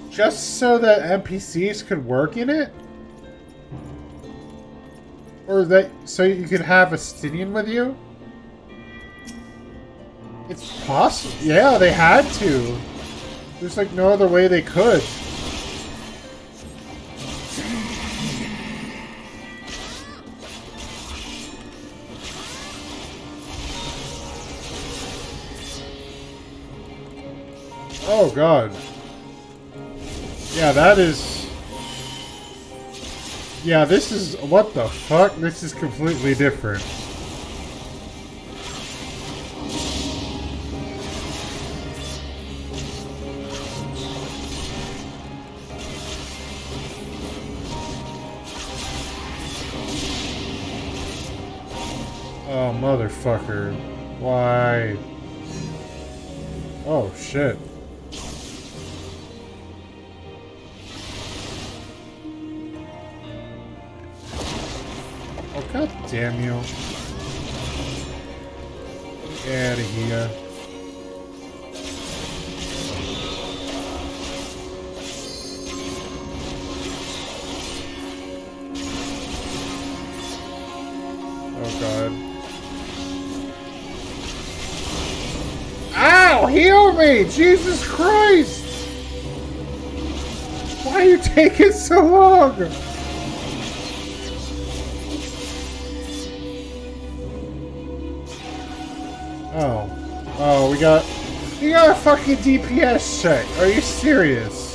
Just so that NPCs could work in it? Or that so you could have a Stygian with you? It's possible. Yeah, they had to. There's like no other way they could. Oh god. Yeah, that is... Yeah, this is... What the fuck? This is completely different. Oh, motherfucker. Why? Oh, shit. Oh, god damn you. Get out of here. Oh god. Ow! Heal me! Jesus Christ! Why are you taking so long? Oh. Oh, we got a fucking DPS check. Are you serious?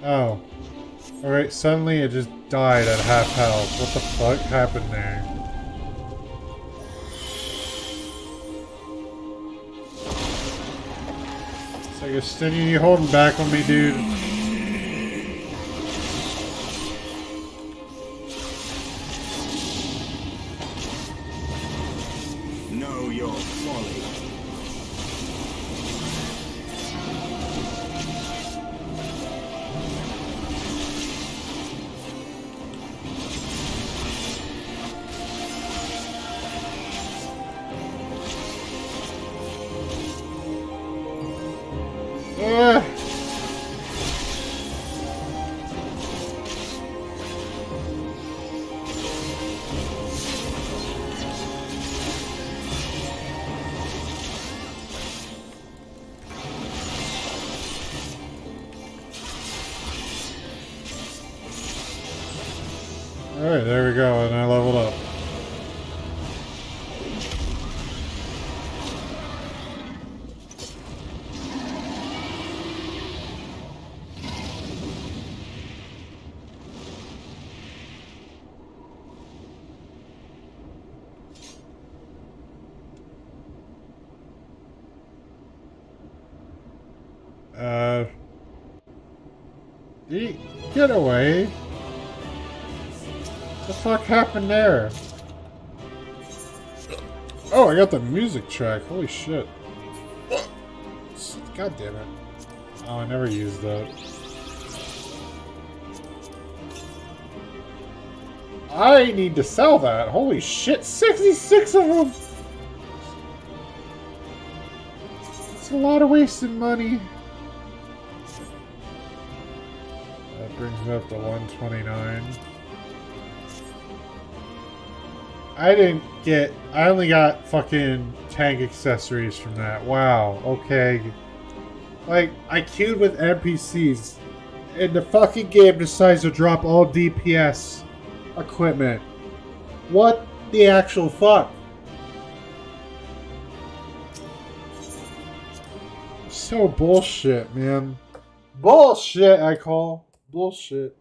Oh. Alright, suddenly it just died at half health. What the fuck happened there? It's like a Stygian, you holding back on me, dude? Know your folly. Alright, there we go, and I leveled up. Get away. What the fuck happened there? Oh, I got the music track. Holy shit. God damn it. Oh, I never used that. I need to sell that. Holy shit, 66 of them! It's a lot of wasted money. That brings me up to 129. I only got fucking tank accessories from that. Wow, okay. Like, I queued with NPCs, and the fucking game decides to drop all DPS equipment. What the actual fuck? So bullshit, man. Bullshit, I call. Bullshit.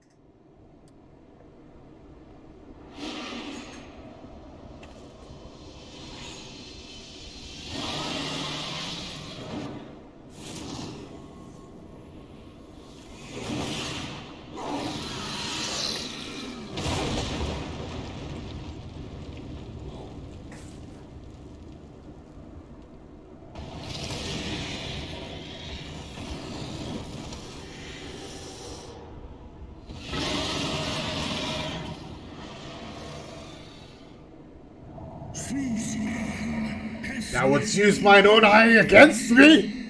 Thou wouldst use mine own eye against me?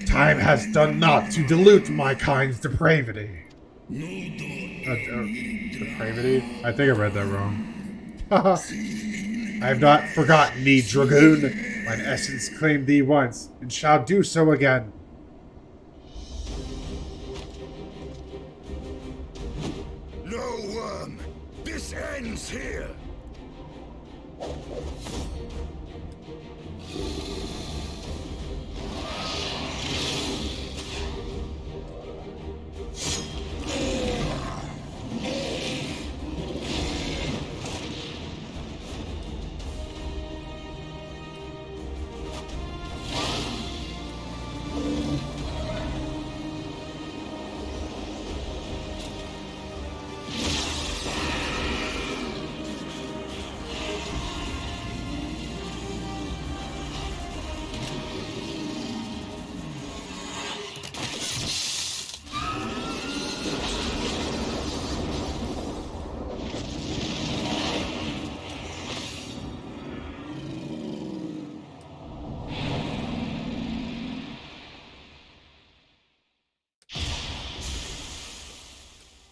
Time has done naught to dilute my kind's depravity. Depravity? I think I read that wrong. I have not forgotten thee, dragoon. Mine essence claimed thee once, and shall do so again. No worm! This ends here!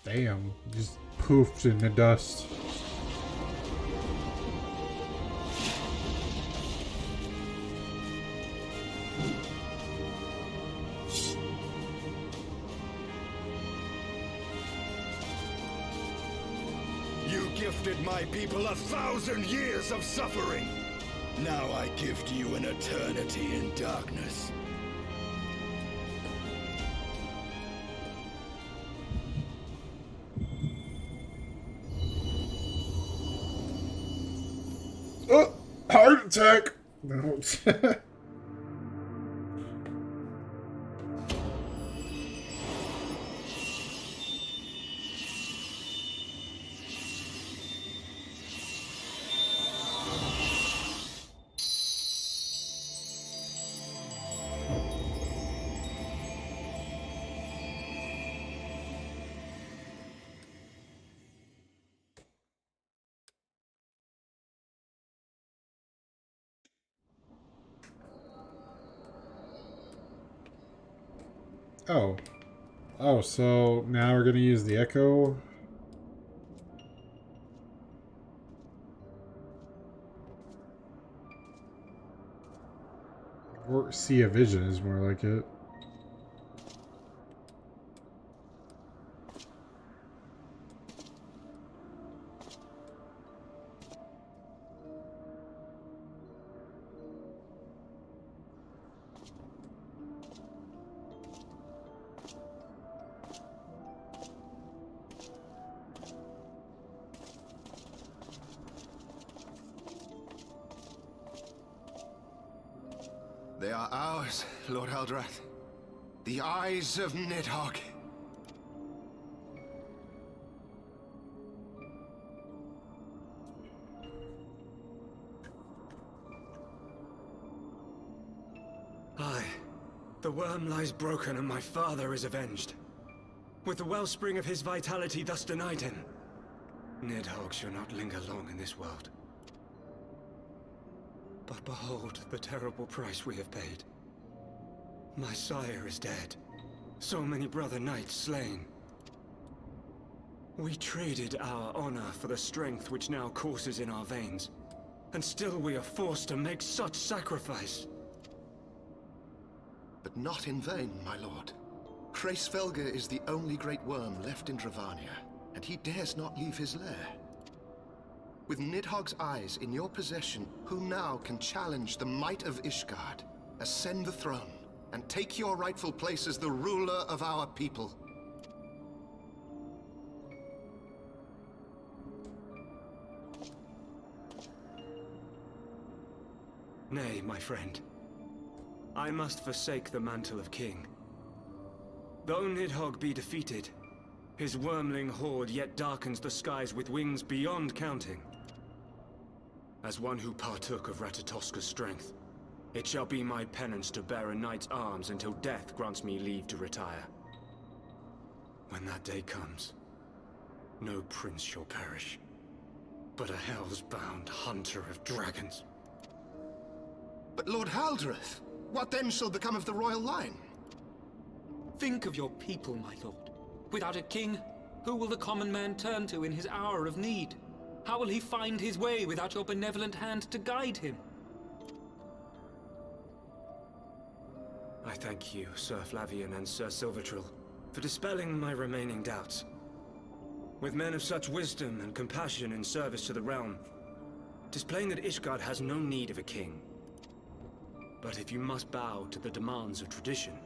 Damn, just poofed in the dust. You gifted my people 1,000 years of suffering. Now I gift you an eternity in darkness. Oh, heart attack! No. Oh. Oh, so now we're gonna use the echo? Or see a vision is more like it. They are ours, Lord Haldrath. The eyes of Nidhogg. Aye. The worm lies broken and my father is avenged. With the wellspring of his vitality thus denied him, Nidhogg shall not linger long in this world. But behold the terrible price we have paid. My sire is dead. So many brother knights slain. We traded our honor for the strength which now courses in our veins. And still we are forced to make such sacrifice. But not in vain, my lord. Hraesvelgr is the only great worm left in Dravania, and he dares not leave his lair. With Nidhogg's eyes in your possession, who now can challenge the might of Ishgard, ascend the throne, and take your rightful place as the ruler of our people? Nay, my friend. I must forsake the mantle of king. Though Nidhogg be defeated, his wormling horde yet darkens the skies with wings beyond counting. As one who partook of Ratatoska's strength, it shall be my penance to bear a knight's arms until death grants me leave to retire. When that day comes, no prince shall perish, but a hell's-bound hunter of dragons. But Lord Haldreth, what then shall become of the royal line? Think of your people, my lord. Without a king, who will the common man turn to in his hour of need? How will he find his way without your benevolent hand to guide him? I thank you, Sir Flavian and Sir Silvertrill, for dispelling my remaining doubts. With men of such wisdom and compassion in service to the realm, 'tis plain that Ishgard has no need of a king. But if you must bow to the demands of tradition,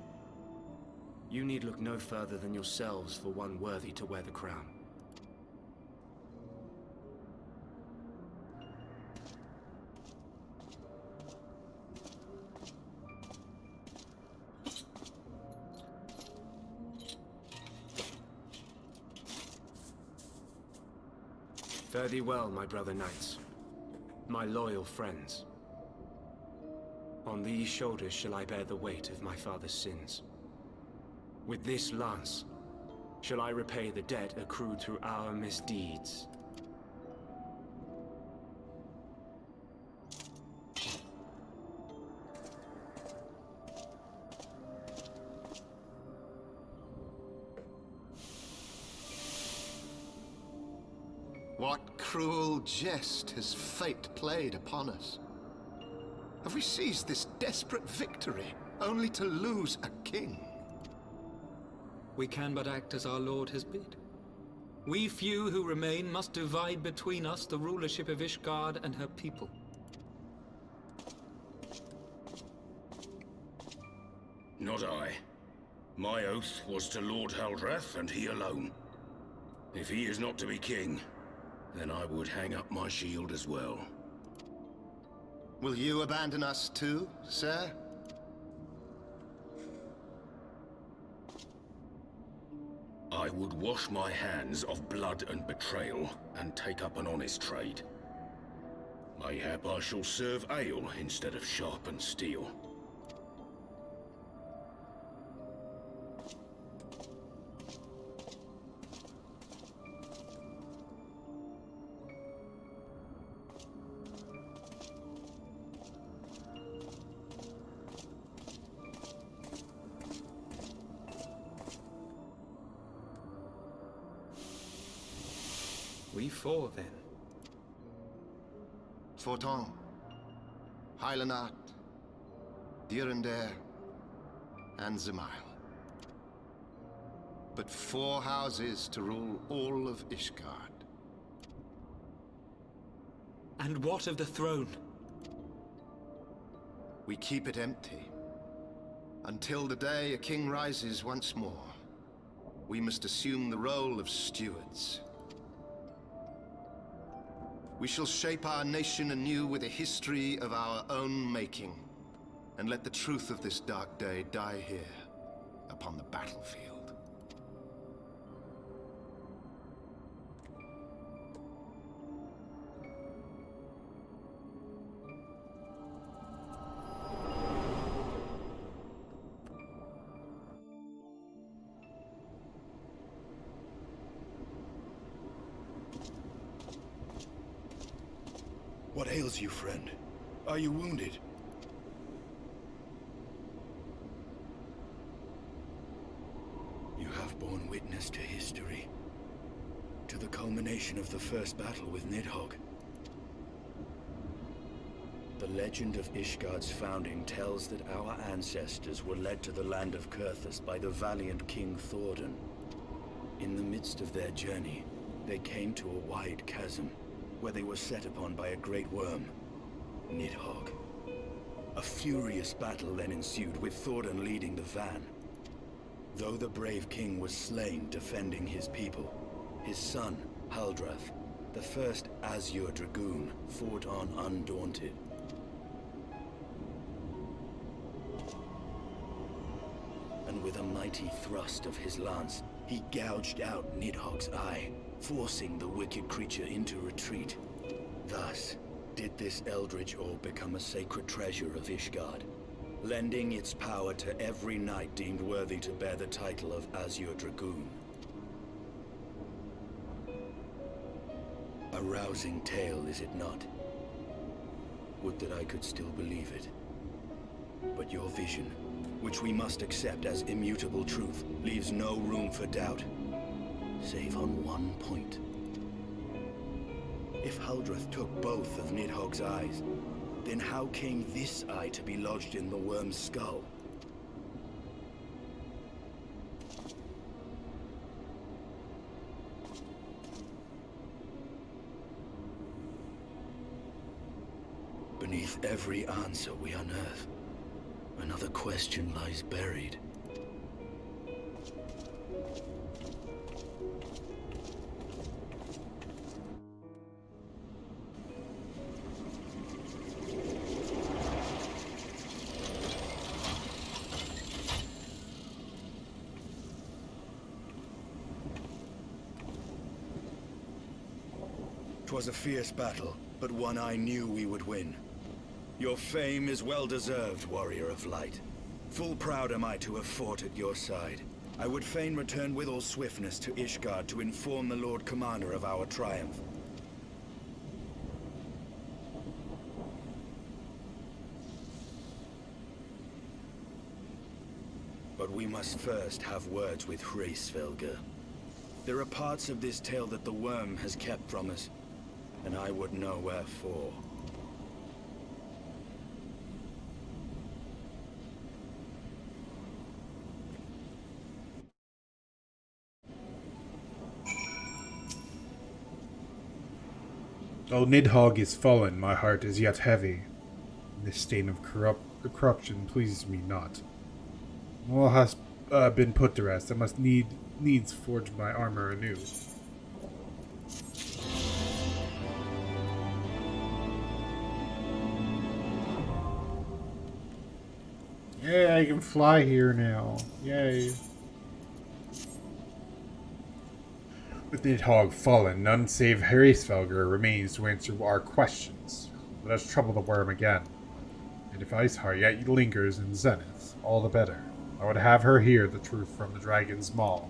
you need look no further than yourselves for one worthy to wear the crown. Fare thee well, my brother knights, my loyal friends. On these shoulders shall I bear the weight of my father's sins. With this lance shall I repay the debt accrued through our misdeeds. What cruel jest has fate played upon us? Have we seized this desperate victory, only to lose a king? We can but act as our lord has bid. We few who remain must divide between us the rulership of Ishgard and her people. Not I. My oath was to Lord Haldreth, and he alone. If he is not to be king, then I would hang up my shield as well. Will you abandon us too, sir? I would wash my hands of blood and betrayal, and take up an honest trade. Mayhap I shall serve ale instead of sharpened steel. We four, then. Forton, Hylanat, Dyrendare, and Zemile. But 4 houses to rule all of Ishgard. And what of the throne? We keep it empty. Until the day a king rises once more, we must assume the role of stewards. We shall shape our nation anew with a history of our own making, and let the truth of this dark day die here, upon the battlefield. What ails you, friend? Are you wounded? You have borne witness to history. To the culmination of the first battle with Nidhogg. The legend of Ishgard's founding tells that our ancestors were led to the land of Kurthus by the valiant King Thordan. In the midst of their journey, they came to a wide chasm, where they were set upon by a great worm, Nidhogg. A furious battle then ensued, with Thordan leading the van. Though the brave king was slain defending his people, his son, Haldrath, the first Azure Dragoon, fought on undaunted. And with a mighty thrust of his lance, he gouged out Nidhogg's eye, forcing the wicked creature into retreat. Thus, did this eldritch orb become a sacred treasure of Ishgard, lending its power to every knight deemed worthy to bear the title of Azure Dragoon. A rousing tale, is it not? Would that I could still believe it. But your vision, which we must accept as immutable truth, leaves no room for doubt, save on one point. If Haldrath took both of Nidhogg's eyes, then how came this eye to be lodged in the worm's skull? Beneath every answer we unearth, another question lies buried. 'Twas a fierce battle, but one I knew we would win. Your fame is well deserved, warrior of light. Full proud am I to have fought at your side. I would fain return with all swiftness to Ishgard to inform the Lord Commander of our triumph. But we must first have words with Hraesvelgr. There are parts of this tale that the worm has kept from us, and I would know wherefore. Though Nidhogg is fallen, my heart is yet heavy. This stain of corruption pleases me not. All has been put to rest. I must needs forge my armor anew. Yay, I can fly here now. Yay. With Nidhogg fallen, none save Hraesvelgr remains to answer our questions. Let us trouble the worm again. And if Iceheart yet lingers in Zenith, all the better. I would have her hear the truth from the Dragon's Maw.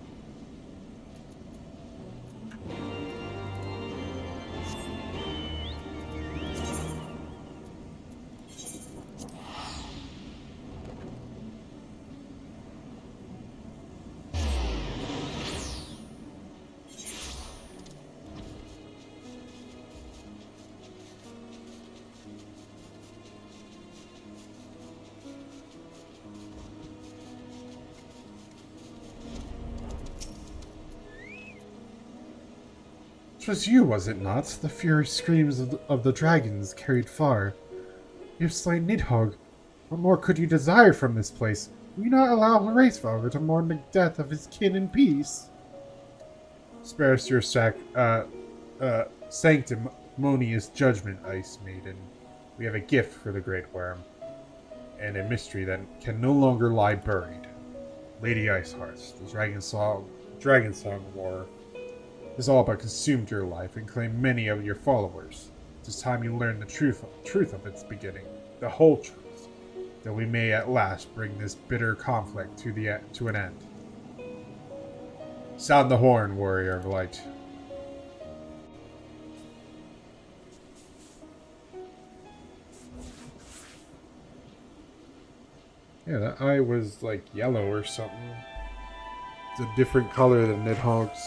It was you, was it not? The furious screams of the dragons carried far. You have slain Nidhogg. What more could you desire from this place? Will you not allow Hraesvelgr to mourn the death of his kin in peace? Spare us your sanctimonious judgment, Ice Maiden. We have a gift for the Great Worm, and a mystery that can no longer lie buried. Lady Iceheart, the Dragon Song War has all but consumed your life and claimed many of your followers. It is time you learn the truth of its beginning, the whole truth, that we may at last bring this bitter conflict to an end. Sound the horn, warrior of light. Yeah, that eye was like yellow or something. It's a different color than Nidhogg's.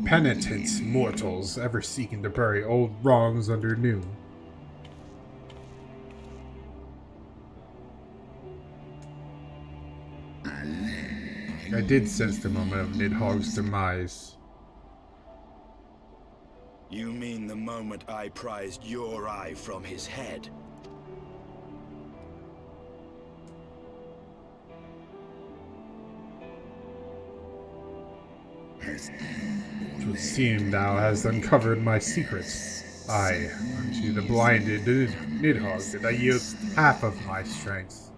Penitent mortals ever seeking to bury old wrongs under new. I did sense the moment of Nidhogg's demise. You mean the moment I prized your eye from his head? It would seem thou hast uncovered my secrets. Aye, unto the blinded Nidhogg did I yield half of my strength.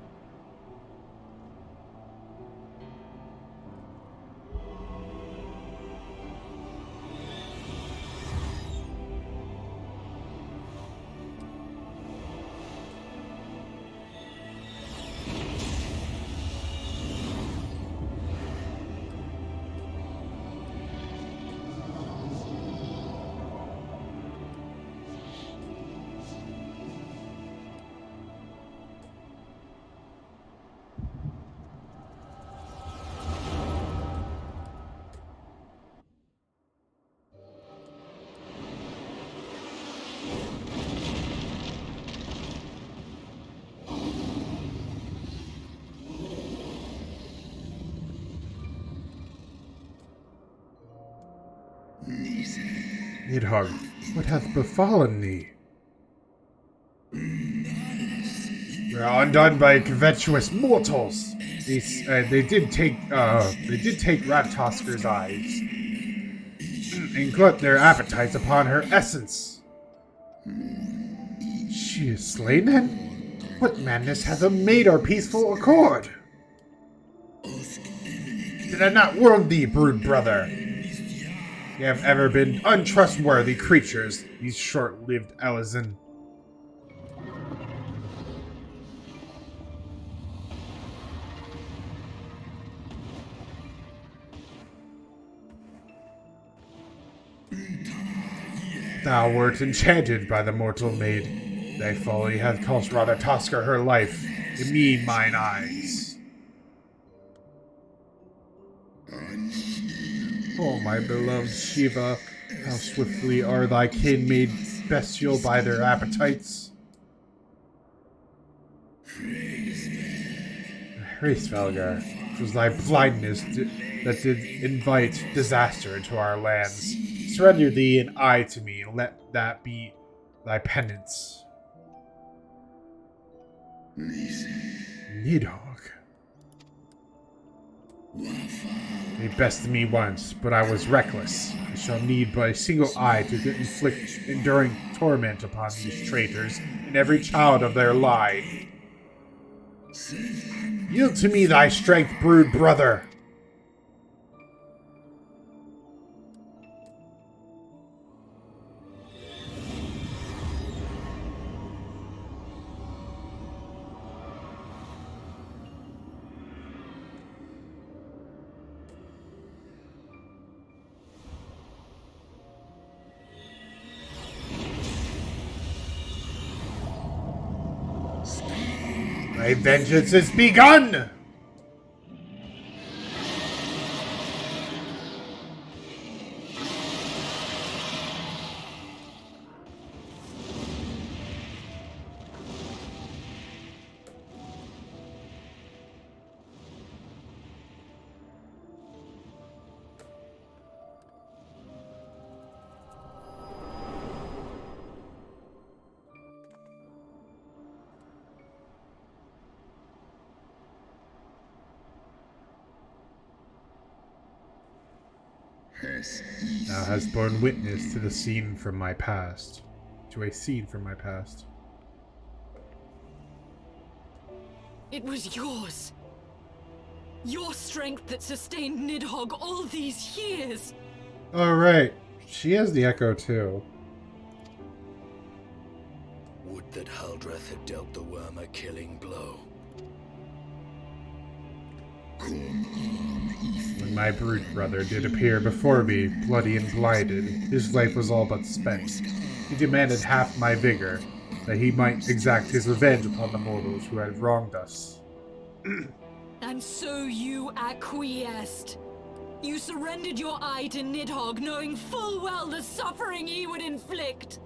Nidhogg, what hath befallen thee? We are undone by covetous mortals. They did take Ratosker's eyes and glut their appetites upon her essence. She is slain then? What madness hath made our peaceful accord? Did I not warn thee, brood brother? They have ever been untrustworthy creatures, these short-lived Elezen. Thou wert enchanted by the mortal maid. Thy folly hath cost Ratatosker her life, and me mine eyes. Oh, my beloved Shiva, how swiftly are thy kin made bestial by their appetites. Hraesvelgar, it was thy blindness that did invite disaster into our lands. Surrender thee an eye to me, and let that be thy penance. Nidhogg. They bested me once, but I was reckless. I shall need but a single eye to inflict enduring torment upon these traitors and every child of their line. Yield to me thy strength, brood brother! My vengeance is begun! Thou hast borne witness to the scene from my past. To a scene from my past. It was yours. Your strength that sustained Nidhogg all these years. Alright. She has the echo too. Would that Haldreth had dealt the worm a killing blow. When my brute brother did appear before me, bloody and blinded, his life was all but spent. He demanded half my vigor, that he might exact his revenge upon the mortals who had wronged us. And so you acquiesced. You surrendered your eye to Nidhogg, knowing full well the suffering he would inflict.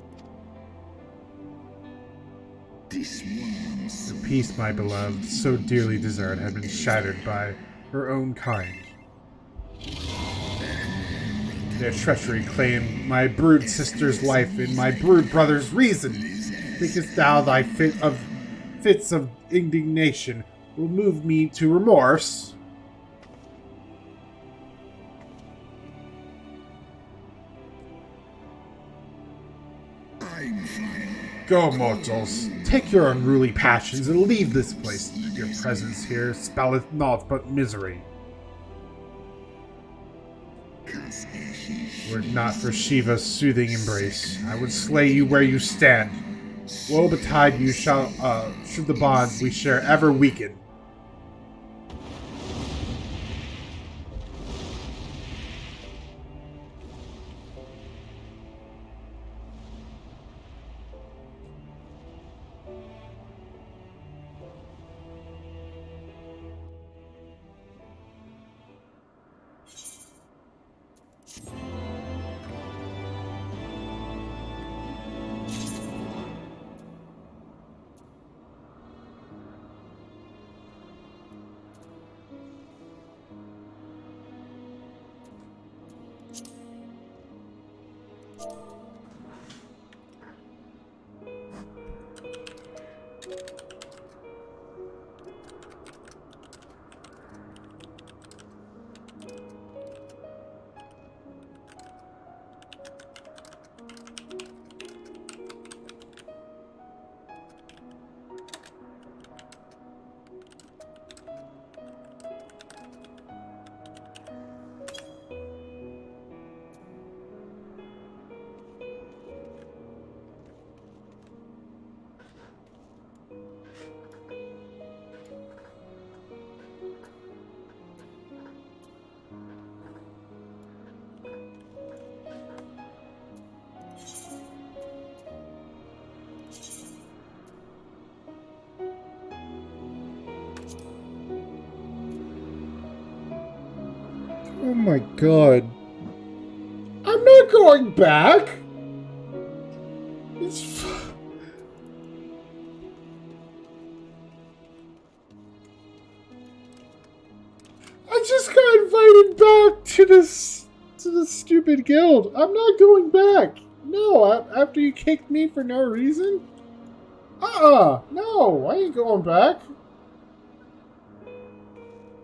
The peace, my beloved, so dearly deserved, had been shattered by her own kind. Their treachery claimed my brood sister's life and my brood brother's reason. Thinkest thou thy fits of indignation will move me to remorse? Go, mortals. Take your unruly passions and leave this place. Your presence here spelleth naught but misery. Were it not for Shiva's soothing embrace, I would slay you where you stand. Woe betide you should the bonds we share ever weaken. Oh my god. I'm not going back! It's I just got invited back to this stupid guild. I'm not going back. No, after you kicked me for no reason? No, I ain't going back.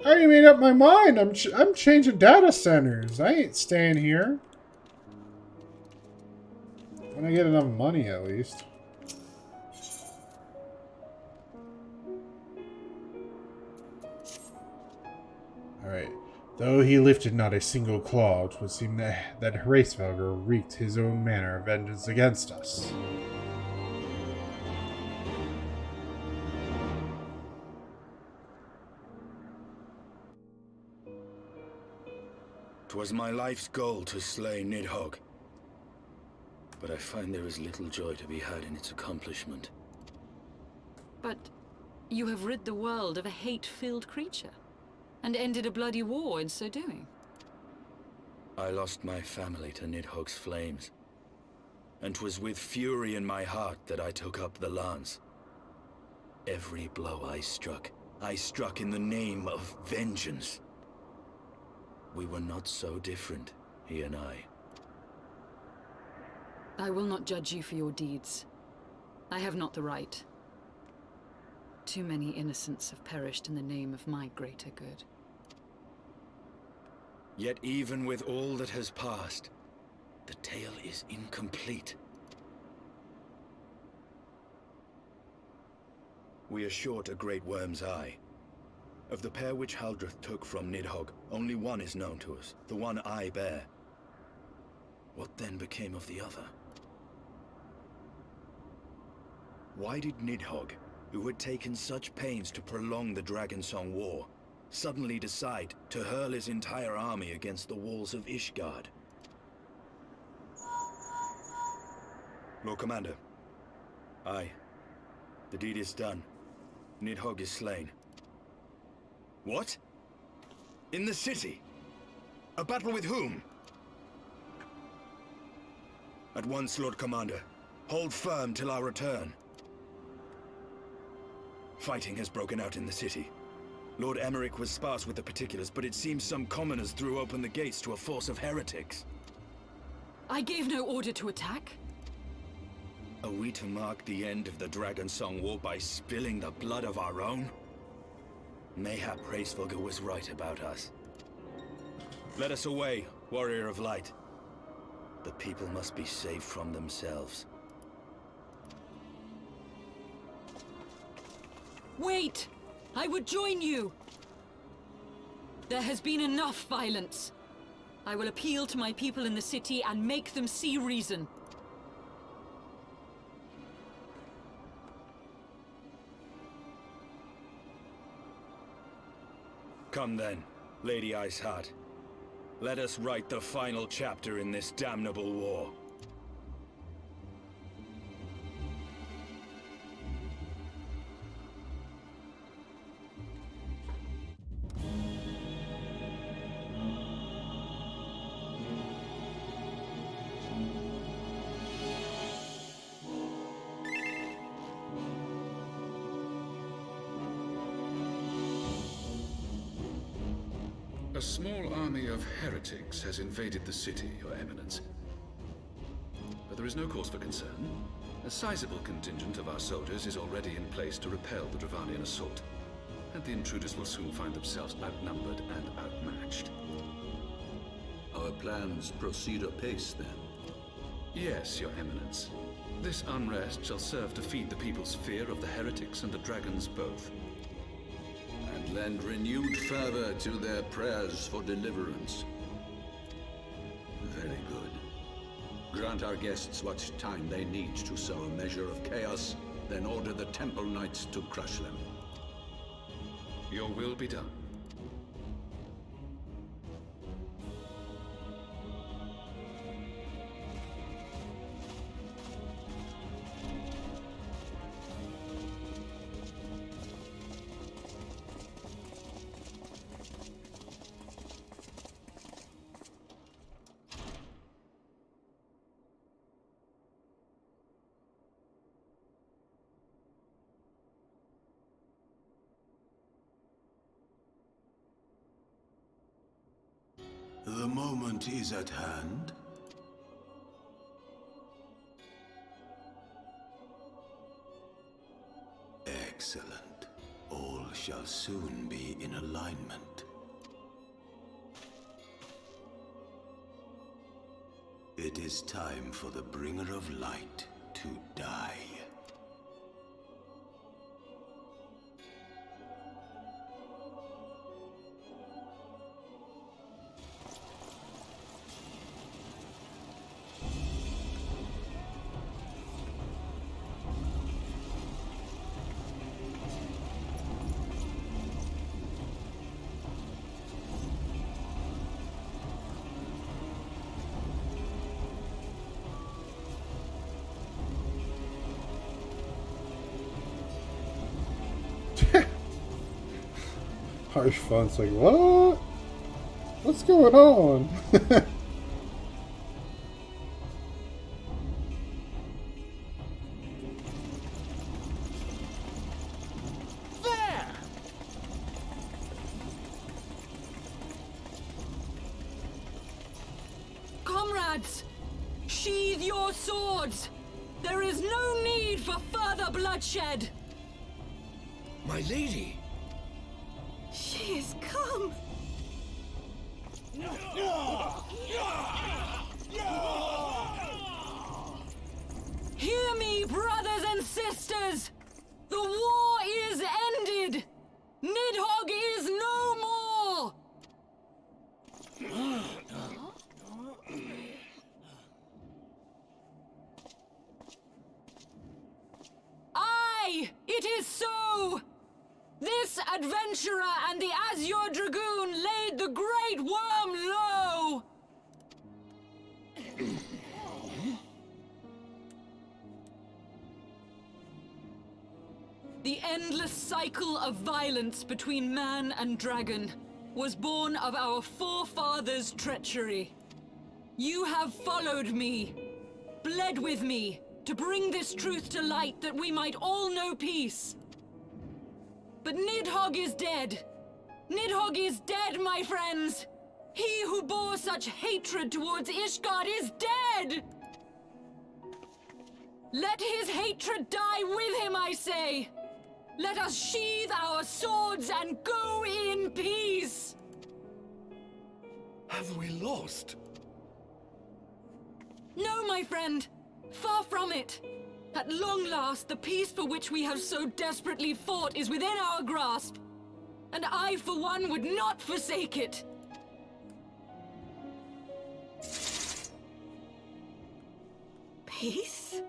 I already made up my mind. I'm changing data centers. I ain't staying here. When I get enough money, at least. Alright. Though he lifted not a single claw, it would seem that Heavensward wreaked his own manner of vengeance against us. 'Twas my life's goal to slay Nidhogg, but I find there is little joy to be had in its accomplishment. But you have rid the world of a hate-filled creature, and ended a bloody war in so doing. I lost my family to Nidhogg's flames, and 'twas with fury in my heart that I took up the lance. Every blow I struck in the name of vengeance. We were not so different, he and I. I will not judge you for your deeds. I have not the right. Too many innocents have perished in the name of my greater good. Yet even with all that has passed, the tale is incomplete. We are short a great worm's eye. Of the pair which Haldreth took from Nidhogg, only one is known to us, the one I bear. What then became of the other? Why did Nidhogg, who had taken such pains to prolong the Dragonsong War, suddenly decide to hurl his entire army against the walls of Ishgard? Lord Commander. Aye. The deed is done. Nidhogg is slain. What? In the city? A battle with whom? At once, Lord Commander. Hold firm till our return. Fighting has broken out in the city. Lord Emmerich was sparse with the particulars, but it seems some commoners threw open the gates to a force of heretics. I gave no order to attack. Are we to mark the end of the Dragonsong War by spilling the blood of our own? Mayhap Hraesvelgr was right about us. Let us away, Warrior of Light. The people must be saved from themselves. Wait! I would join you! There has been enough violence. I will appeal to my people in the city and make them see reason. Come then, Lady Iceheart. Let us write the final chapter in this damnable war. A small army of heretics has invaded the city, Your Eminence. But there is no cause for concern. A sizable contingent of our soldiers is already in place to repel the Dravanian assault, and the intruders will soon find themselves outnumbered and outmatched. Our plans proceed apace, then? Yes, Your Eminence. This unrest shall serve to feed the people's fear of the heretics and the dragons both. And lend renewed fervor to their prayers for deliverance. Very good. Grant our guests what time they need to sow a measure of chaos, then order the Temple Knights to crush them. Your will be done. The moment is at hand. Excellent. All shall soon be in alignment. It is time for the Bringer of Light to die. Harsh Fun's like, what? What's going on? There! Comrades! Sheathe your swords! There is no need for further bloodshed! My lady! She is come! Hear me, brothers and sisters! The war is ended! Nidhogg is no more! Aye, it is so! This adventurer and the Azure Dragoon laid the Great Worm low! The endless cycle of violence between man and dragon was born of our forefathers' treachery. You have followed me, bled with me, to bring this truth to light that we might all know peace. But Nidhogg is dead. Nidhogg is dead, my friends! He who bore such hatred towards Ishgard is dead! Let his hatred die with him, I say! Let us sheathe our swords and go in peace! Have we lost? No, my friend. Far from it. At long last, the peace for which we have so desperately fought is within our grasp. And I, for one, would not forsake it. Peace?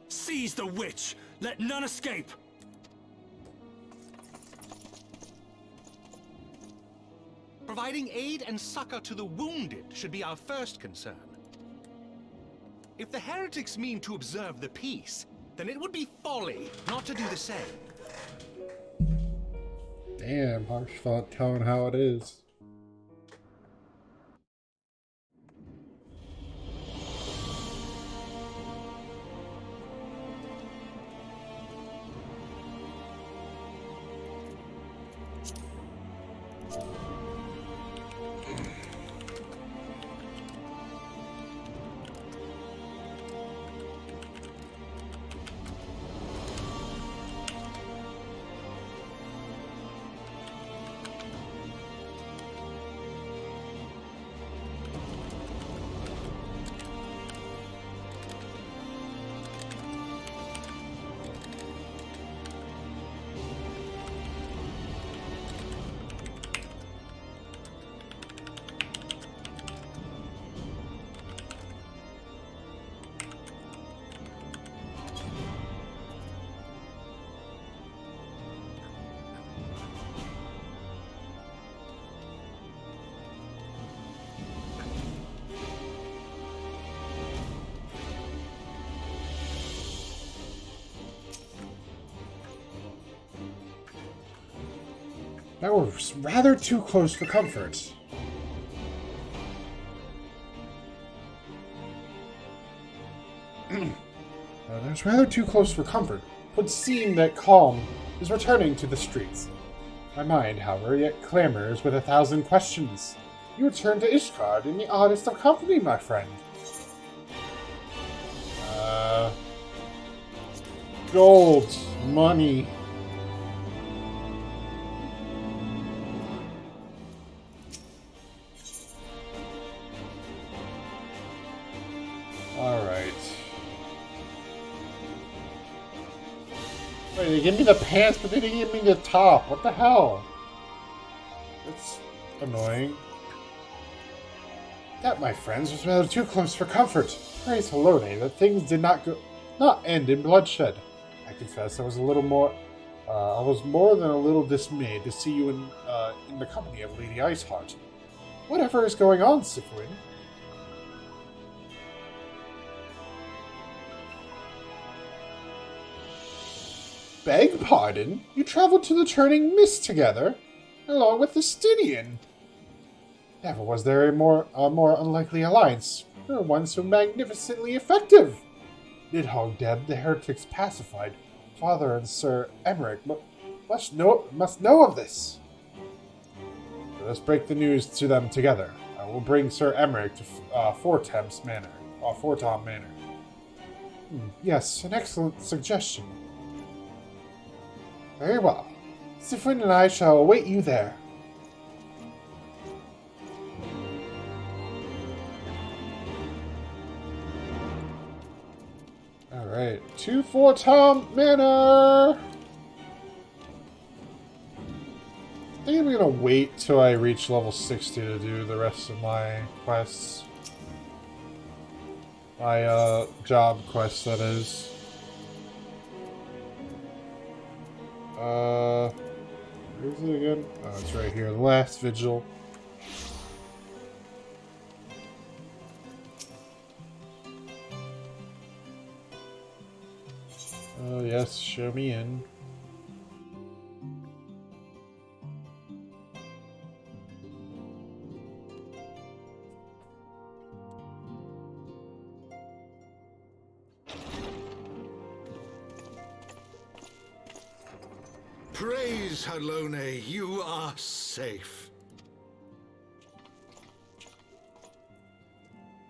Seize the witch! Let none escape! Providing aid and succor to the wounded should be our first concern. If the heretics mean to observe the peace, then it would be folly not to do the same. Damn, harsh thought telling how it is. That was rather too close for comfort. That was rather too close for comfort, but seeing that calm is returning to the streets. My mind, however, yet clamors with 1,000 questions. You return to Ishgard in the oddest of company, my friend. Gold, money. Alright. Wait, they gave me the pants, but they didn't give me the top. What the hell? That's annoying. That, my friends, was rather too close for comfort. Praise Halone that things did not end in bloodshed. I confess I was a little more... I was more than a little dismayed to see you in the company of Lady Iceheart. Whatever is going on, Syphuin? Beg pardon? You traveled to the Turning Mist together, along with the Stydian. Never was there a more unlikely alliance, nor one so magnificently effective. Nidhogg dead, the heretics pacified. Father and Sir Emmerich must know of this. Let us break the news to them together. I will bring Sir Emmerich to Fortham Manor. Yes, an excellent suggestion. Very well. Syphuin and I shall await you there. Alright, to Fortham Manor! I think I'm gonna wait till I reach level 60 to do the rest of my quests. My, job quest, that is. Where is it again? Oh, it's right here. The last vigil. Oh, yes, show me in. Praise Halone, you are safe.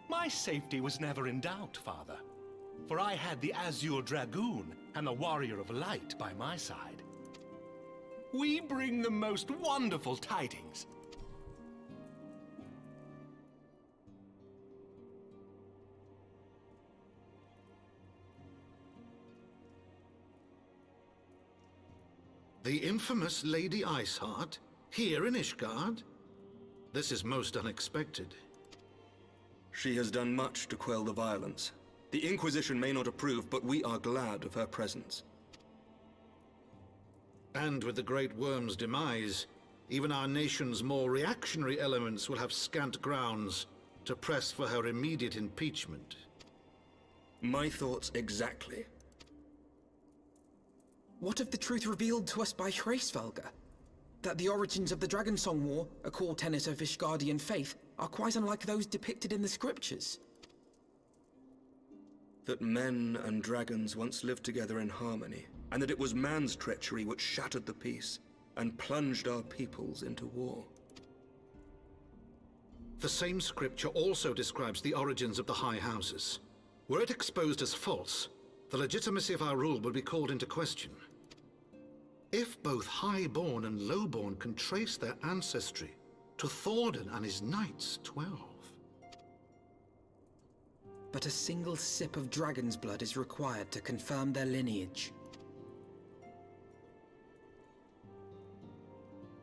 My safety was never in doubt, Father. For I had the Azure Dragoon and the Warrior of Light by my side. We bring the most wonderful tidings. The infamous Lady Iceheart, here in Ishgard? This is most unexpected. She has done much to quell the violence. The Inquisition may not approve, but we are glad of her presence. And with the Great Worm's demise, even our nation's more reactionary elements will have scant grounds to press for her immediate impeachment. My thoughts exactly. What of the truth revealed to us by Hraesvelgr? That the origins of the Dragonsong War, a core tenet of Ishgardian faith, are quite unlike those depicted in the scriptures. That men and dragons once lived together in harmony, and that it was man's treachery which shattered the peace and plunged our peoples into war. The same scripture also describes the origins of the High Houses. Were it exposed as false, the legitimacy of our rule would be called into question. If both Highborn and Lowborn can trace their ancestry to Thordan and his knights, 12. But a single sip of dragon's blood is required to confirm their lineage.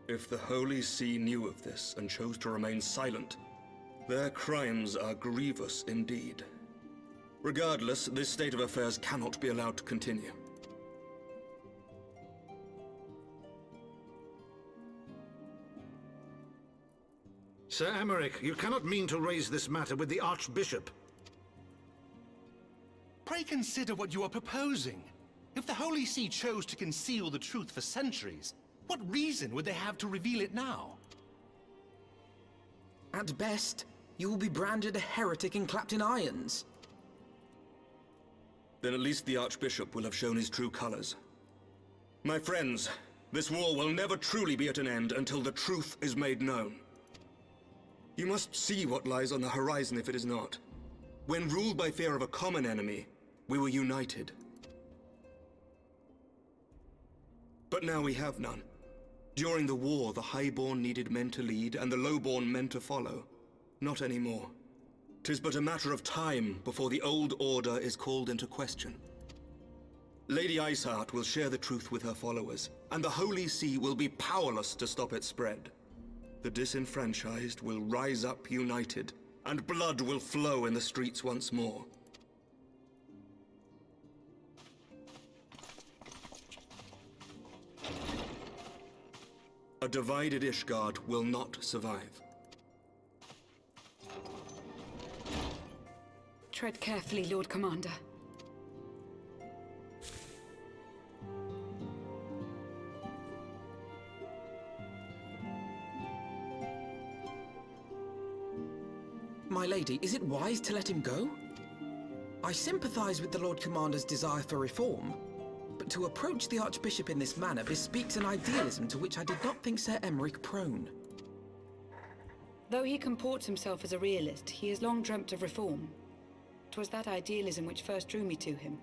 If the Holy See knew of this and chose to remain silent, their crimes are grievous indeed. Regardless, this state of affairs cannot be allowed to continue. Sir Emmerich, you cannot mean to raise this matter with the Archbishop. Pray consider what you are proposing. If the Holy See chose to conceal the truth for centuries, what reason would they have to reveal it now? At best, you will be branded a heretic and clapped in irons. Then at least the Archbishop will have shown his true colors. My friends, this war will never truly be at an end until the truth is made known. You must see what lies on the horizon if it is not. When ruled by fear of a common enemy, we were united. But now we have none. During the war, the Highborn needed men to lead, and the Lowborn men to follow. Not anymore. 'Tis but a matter of time before the old order is called into question. Lady Iceheart will share the truth with her followers, and the Holy See will be powerless to stop its spread. The disenfranchised will rise up united, and blood will flow in the streets once more. A divided Ishgard will not survive. Tread carefully, Lord Commander. My lady, is it wise to let him go? I sympathize with the Lord Commander's desire for reform, but to approach the Archbishop in this manner bespeaks an idealism to which I did not think Sir Emmerich prone. Though he comports himself as a realist, he has long dreamt of reform. 'Twas that idealism which first drew me to him.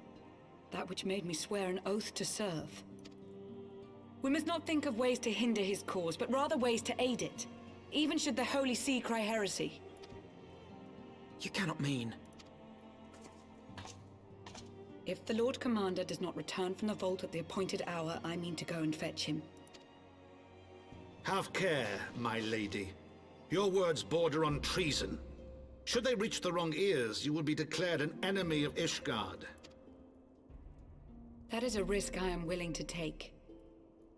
That which made me swear an oath to serve. We must not think of ways to hinder his cause, but rather ways to aid it. Even should the Holy See cry heresy. You cannot mean... If the Lord Commander does not return from the vault at the appointed hour, I mean to go and fetch him. Have care, my lady. Your words border on treason. Should they reach the wrong ears, you will be declared an enemy of Ishgard. That is a risk I am willing to take.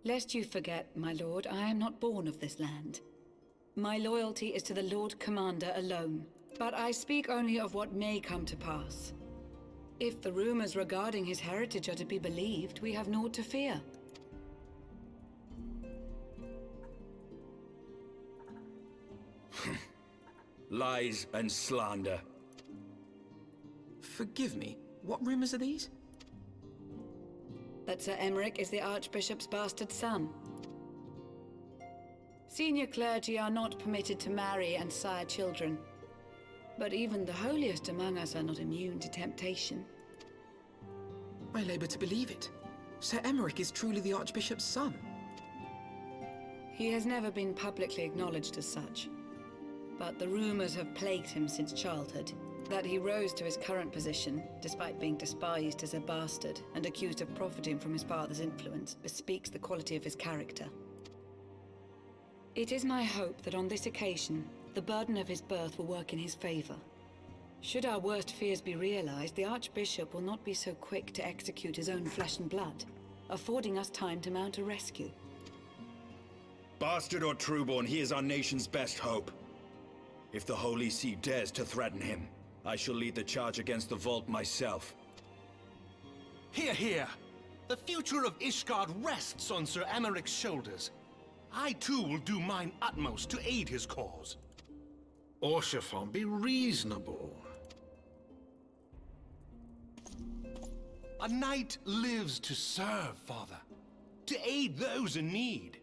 Lest you forget, my lord, I am not born of this land. My loyalty is to the Lord Commander alone, but I speak only of what may come to pass. If the rumors regarding his heritage are to be believed, we have naught to fear. Lies and slander. Forgive me, what rumors are these? That Sir Emeric is the Archbishop's bastard son. Senior clergy are not permitted to marry and sire children. But even the holiest among us are not immune to temptation. I labour to believe it. Sir Emeric is truly the Archbishop's son. He has never been publicly acknowledged as such. But the rumors have plagued him since childhood. That he rose to his current position, despite being despised as a bastard and accused of profiting from his father's influence, bespeaks the quality of his character. It is my hope that on this occasion, the burden of his birth will work in his favor. Should our worst fears be realized, the Archbishop will not be so quick to execute his own flesh and blood, affording us time to mount a rescue. Bastard or trueborn, he is our nation's best hope. If the Holy See dares to threaten him, I shall lead the charge against the Vault myself. Hear, hear! The future of Ishgard rests on Sir Emeric's shoulders. I too will do mine utmost to aid his cause. Orshafon, be reasonable. A knight lives to serve, Father. To aid those in need.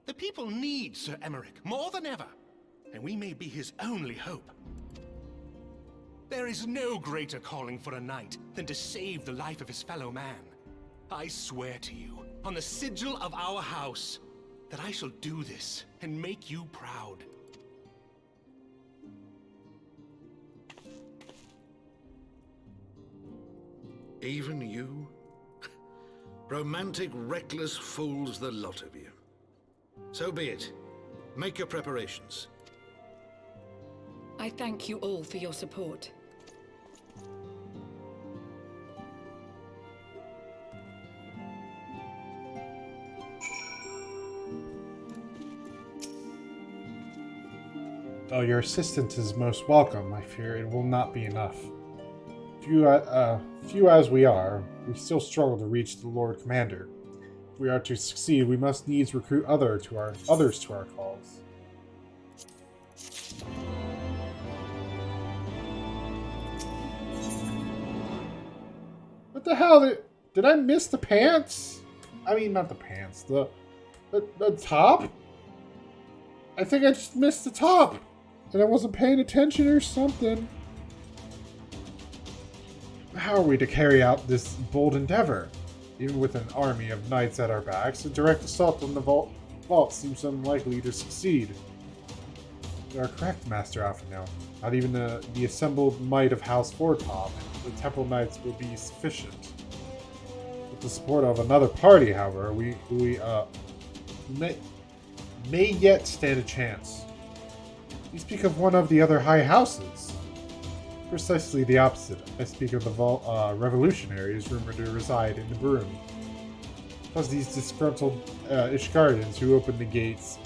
The people need Sir Emeric more than ever, and we may be his only hope. There is no greater calling for a knight than to save the life of his fellow man. I swear to you, on the sigil of our house, that I shall do this and make you proud. Even you? Romantic, reckless fools, the lot of you. So be it. Make your preparations. I thank you all for your support. Though your assistance is most welcome, I fear it will not be enough. Few as we are, we still struggle to reach the Lord Commander. If we are to succeed, we must needs recruit others to our cause. What the hell? Did I miss the pants? I mean, not the pants. The top? I think I just missed the top. And I wasn't paying attention or something. How are we to carry out this bold endeavor? Even with an army of knights at our backs, a direct assault on the vault seems unlikely to succeed. You are correct, Master Alphino. Not even the assembled might of House Fortop and the Temple Knights will be sufficient. With the support of another party, however, we may yet stand a chance. You speak of one of the other high houses. Precisely the opposite. I speak of the revolutionaries rumored to reside in the Broom. It was these disgruntled Ishgardians who opened the gates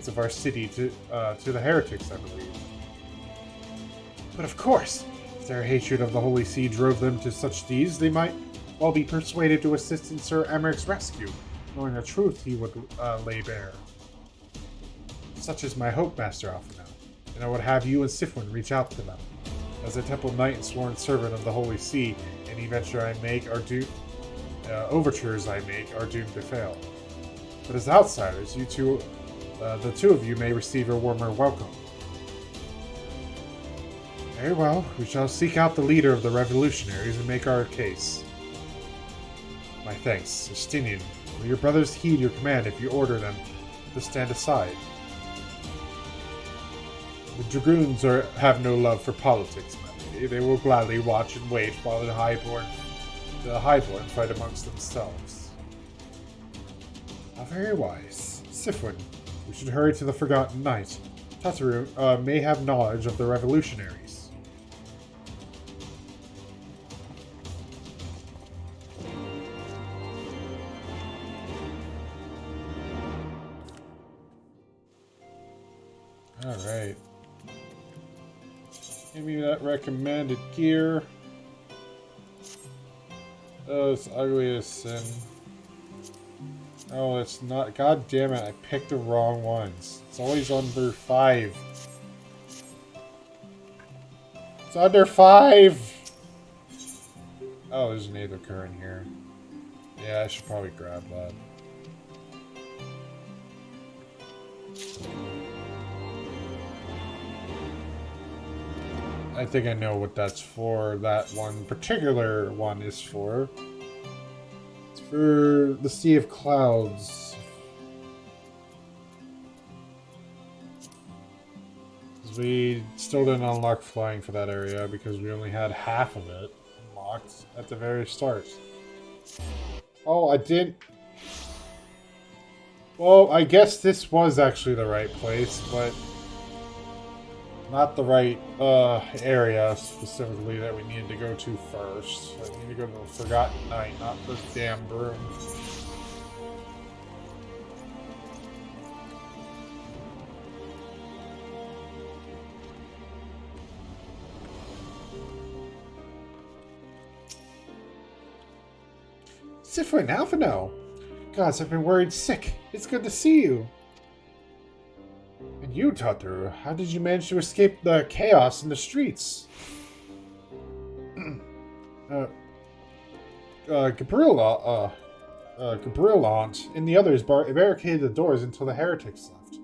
of our city to the heretics, I believe. But of course, if their hatred of the Holy See drove them to such deeds, they might well be persuaded to assist in Sir Emeric's rescue, knowing the truth he would lay bare. Such is my hope, Master Alphino, and I would have you and Syphuin reach out to them. As a Temple Knight and sworn servant of the Holy See, any overtures I make are doomed to fail. But as outsiders, the two of you may receive a warmer welcome. Very well. We shall seek out the leader of the revolutionaries and make our case. My thanks. Justinian, will your brothers heed your command if you order them to stand aside? The dragoons have no love for politics, my lady. They will gladly watch and wait while the highborn fight amongst themselves. How very wise. Syphuin, we should hurry to the Forgotten Knight. Tataru may have knowledge of the revolutionaries. Alright. Give me that recommended gear. Oh, it's ugly as sin. Oh, it's not. God damn it, I picked the wrong ones. It's always under 5. It's under 5! Oh, there's an Aether Current here. Yeah, I should probably grab that. I think I know what that's for. That one particular one is for. It's for the Sea of Clouds. We still didn't unlock flying for that area because we only had half of it unlocked at the very start. Oh, I didn't. Well, I guess this was actually the right place, but not the right area specifically that we needed to go to first. I need to go to the Forgotten Knight, not this damn broom. Syphuin, Alphino! Gods, I've been worried sick. It's good to see you. And you, Tataru, how did you manage to escape the chaos in the streets? Gabrielant and the others barricaded the doors until the heretics left.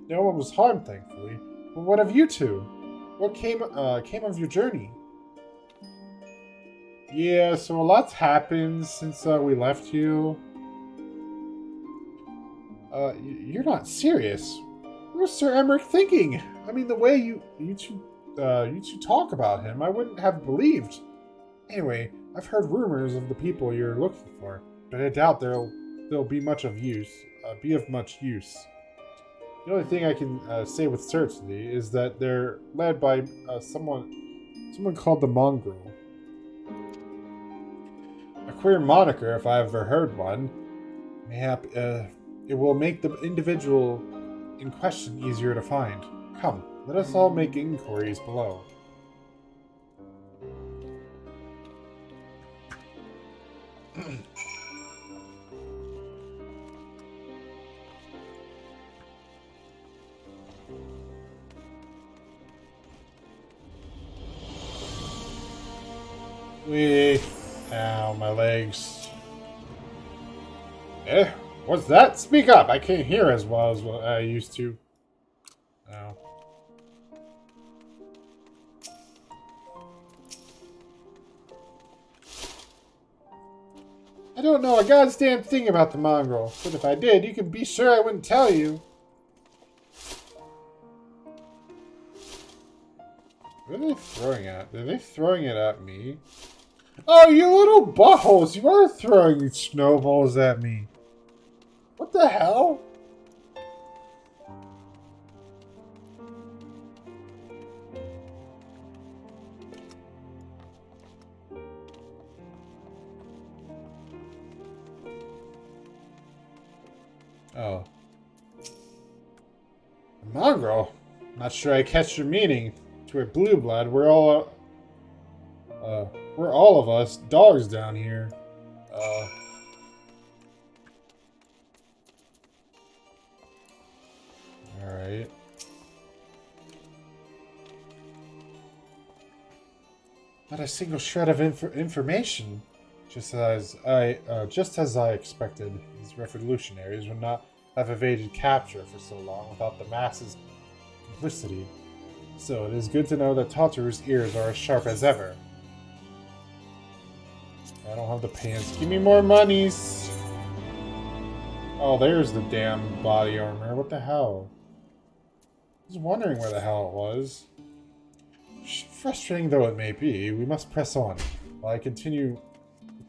No one was harmed, thankfully. But what of you two? What came of your journey? Yeah, so a lot's happened since we left you. You're not serious. What was Sir Emmerich thinking? I mean, the way you two talk about him, I wouldn't have believed. Anyway, I've heard rumors of the people you're looking for, but I doubt they'll be much of use. The only thing I can say with certainty is that they're led by someone called the Mongrel. A queer moniker, if I ever heard one. Mayhap it will make the individual in question easier to find. Come, let us all make inquiries below. Ow, my legs. What's that? Speak up! I can't hear as well as what I used to. Ow. I don't know a goddamn thing about the mongrel, but if I did, you can be sure I wouldn't tell you. What are they throwing at? Are they throwing it at me? Oh, you little buttholes! You are throwing snowballs at me. What the hell? Oh. A mongrel? Not sure I catch your meaning. To a blue blood, we're all of us dogs down here. Alright. Not a single shred of information. Just as I expected, these revolutionaries would not have evaded capture for so long without the masses' complicity. So it is good to know that Tataru's ears are as sharp as ever. I don't have the pants. Give me more monies! Oh, there's the damn body armor. What the hell? I was wondering where the hell it was. Frustrating though it may be, we must press on. While I continue...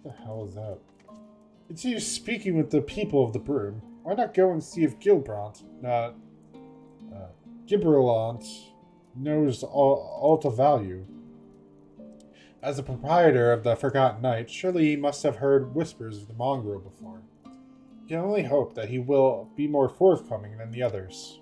What the hell is that? Continue speaking with the people of the Broom. Why not go and see if Gilbrant knows all to value? As the proprietor of the Forgotten Knight, surely he must have heard whispers of the mongrel before. You can only hope that he will be more forthcoming than the others.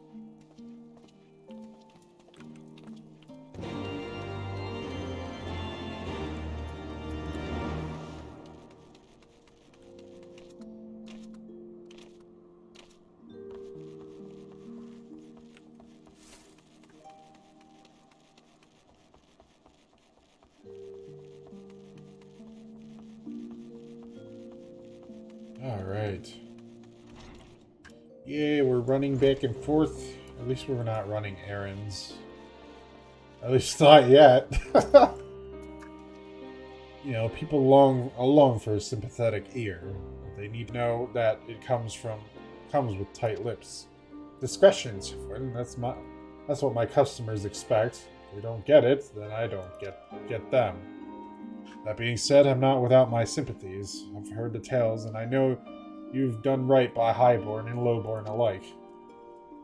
Alright. Yay, we're running back and forth. At least we're not running errands. At least not yet. You know, people long for a sympathetic ear. They need to know that it comes with tight lips. Discretion, Syphuin. That's what my customers expect. If they don't get it, then I don't get them. That being said, I'm not without my sympathies. I've heard the tales, and I know you've done right by highborn and lowborn alike.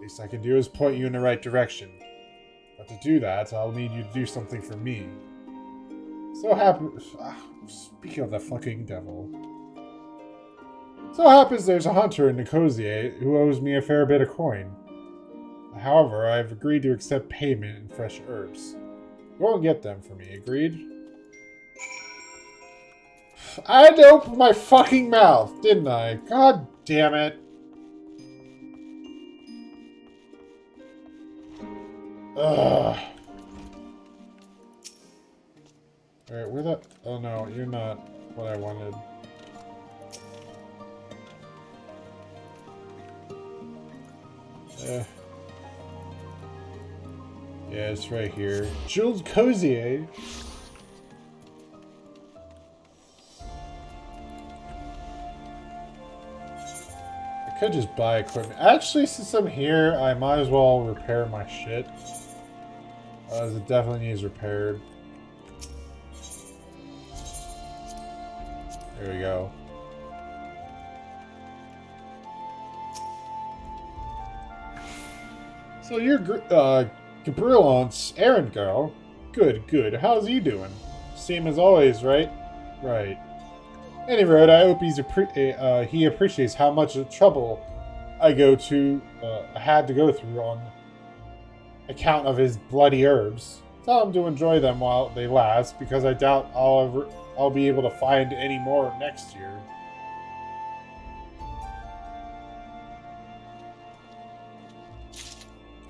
Least I can do is point you in the right direction. But to do that, I'll need you to do something for me. Speaking of the fucking devil. So happens there's a hunter in Nicosia who owes me a fair bit of coin. However, I've agreed to accept payment in fresh herbs. Go and get them for me, agreed? I had to open my fucking mouth, didn't I? God damn it. Ugh. Alright, where the... Oh no, you're not what I wanted. Yeah, it's right here. Jules Cozier. I could just buy equipment. Actually, since I'm here, I might as well repair my shit. As it definitely needs repaired. There we go. So you're Gabrielant's errand girl. Good, good. How's he doing? Same as always, right? Right. Any road, I hope he appreciates how much trouble I had to go through on account of his bloody herbs. Tell him to enjoy them while they last, because I doubt I'll be able to find any more next year.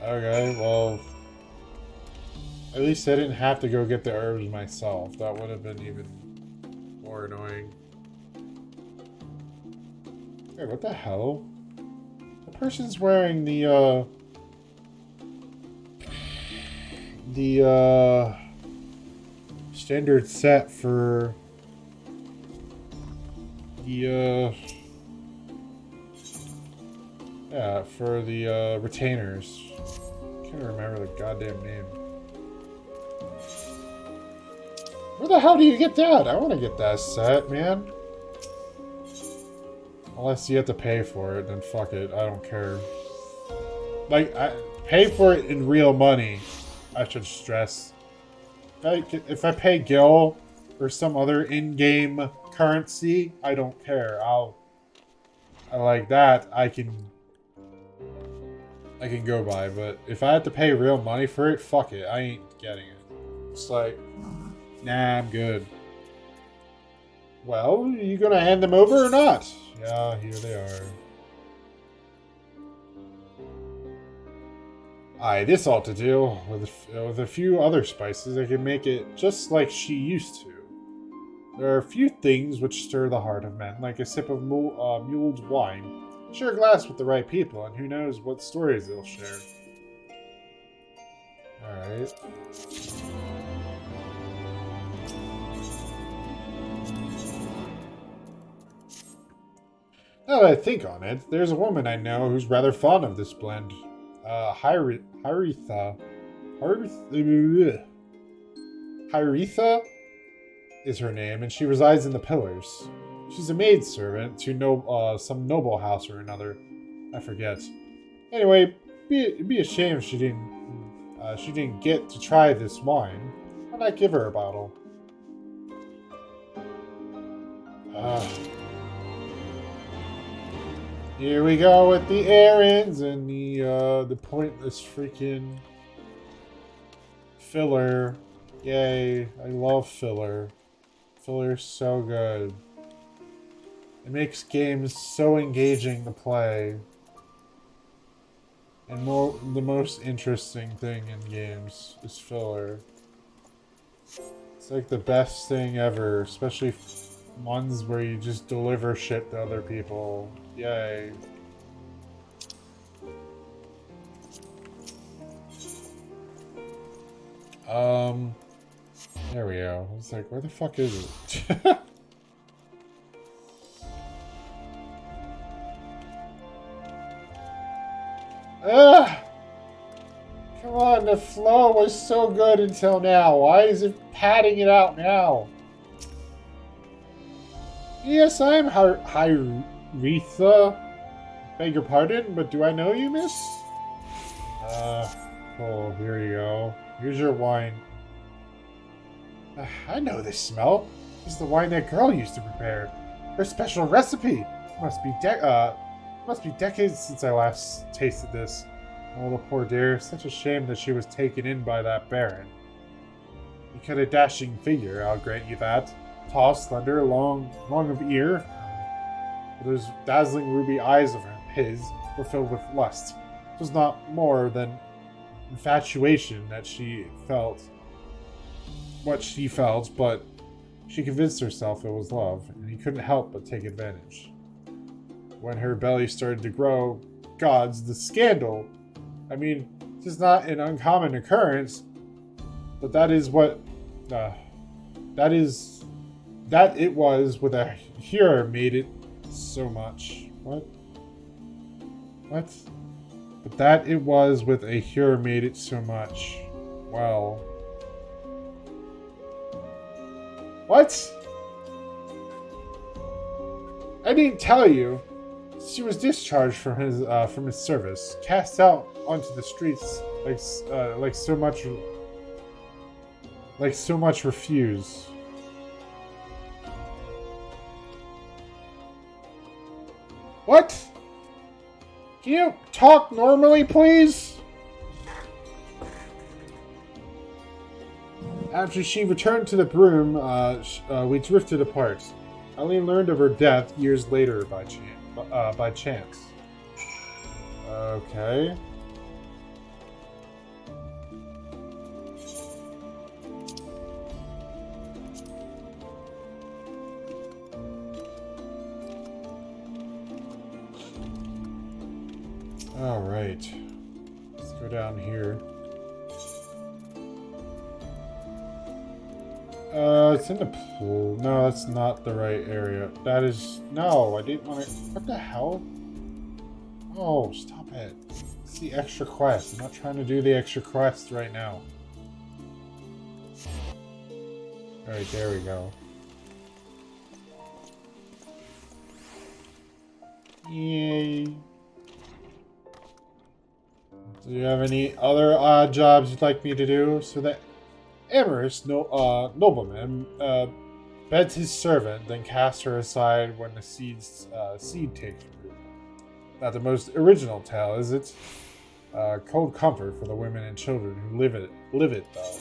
Okay, well, at least I didn't have to go get the herbs myself. That would have been even more annoying. Hey, what the hell? The person's wearing the standard set for the for the retainers. Can't remember the goddamn name. Where the hell do you get that? I want to get that set, man. Unless you have to pay for it, then fuck it. I don't care. Like, pay for it in real money. I should stress. If I pay Gil or some other in-game currency, I don't care. I like that. I can go by, but if I have to pay real money for it, fuck it. I ain't getting it. It's like, nah, I'm good. Well, you gonna hand them over or not? Yeah, here they are. Aye, this ought to do. With a few other spices, I can make it just like she used to. There are a few things which stir the heart of men, like a sip of mulled wine. Share a glass with the right people, and who knows what stories they'll share. Alright. Now that I think on it, there's a woman I know who's rather fond of this blend. Hyretha. Hyretha is her name, and she resides in the Pillars. She's a maidservant to some noble house or another. I forget. Anyway, it'd be a shame if she didn't get to try this wine. Why not give her a bottle? Here we go with the errands and the pointless freaking filler. Yay, I love filler. Filler's so good. It makes games so engaging to play. And the most interesting thing in games is filler. It's like the best thing ever, especially ones where you just deliver shit to other people. Yay. There we go. I was like, where the fuck is it? Come on, the flow was so good until now. Why is it padding it out now? Yes, I'm Hyretha. Beg your pardon, but do I know you, miss? Oh, here you go. Here's your wine. I know this smell. It's the wine that girl used to prepare. Her special recipe. Must be decades since I last tasted this. Oh, the poor dear. Such a shame that she was taken in by that baron. You cut a dashing figure, I'll grant you that. Tall, slender, long of ear. Those dazzling ruby eyes of his were filled with lust. It was not more than infatuation that she felt. What she felt, but she convinced herself it was love, and he couldn't help but take advantage. When her belly started to grow, gods, the scandal! I mean, this is not an uncommon occurrence, but that it was with a hero made it so much. What? But that it was with a hero made it so much. Well. What? I didn't tell you. She was discharged from his service, cast out onto the streets like so much refuse. What? Can you talk normally, please? After she returned to the broom, we drifted apart. I only learned of her death years later by chance. Okay. Alright. Let's go down here. It's in the pool. No, that's not the right area. That is... No, I didn't want to... What the hell? Oh, stop it. It's the extra quest. I'm not trying to do the extra quest right now. Alright, there we go. Yay. Do you have any other odd jobs you'd like me to do? So that amorous nobleman beds his servant, then casts her aside when the seed takes root. Not the most original tale, is it? Cold comfort for the women and children who live it though.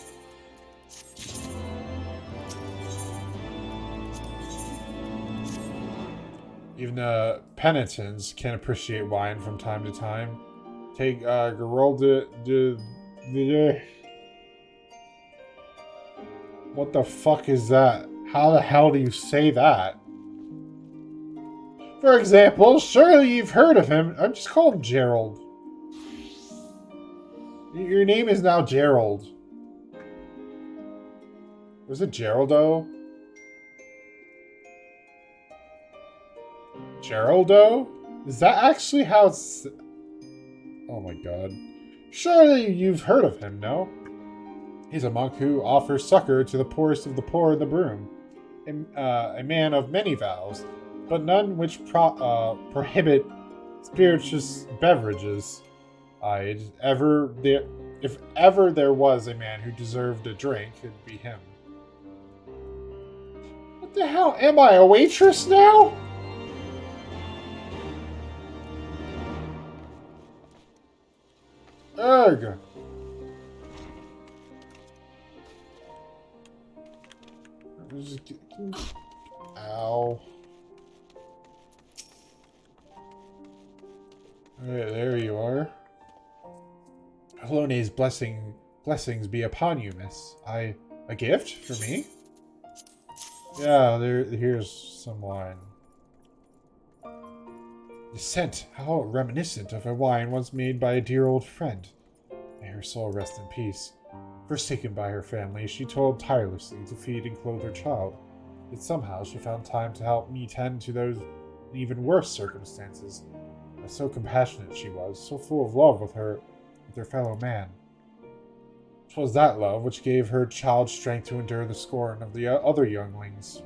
Even penitents can appreciate wine from time to time. Take Geralda de What the fuck is that? How the hell do you say that? For example, surely you've heard of him. I'm just called Gerald. Your name is now Gerald. Was it Geraldo? Geraldo? Is that actually how it's... Oh my god. Surely you've heard of him, no? He's a monk who offers succor to the poorest of the poor in the Broom. A man of many vows, but none which prohibit spirituous beverages. If ever there was a man who deserved a drink, it'd be him. What the hell? Am I a waitress now? Ugh. Ow. Alright, there you are. Halone's blessings be upon you, miss. A gift for me? Yeah, here's some wine. The scent, how reminiscent of a wine once made by a dear old friend. May her soul rest in peace. Forsaken by her family, she toiled tirelessly to feed and clothe her child. Yet somehow she found time to help me tend to those in even worse circumstances. So compassionate she was, so full of love with her fellow man. 'Twas that love which gave her child strength to endure the scorn of the other younglings.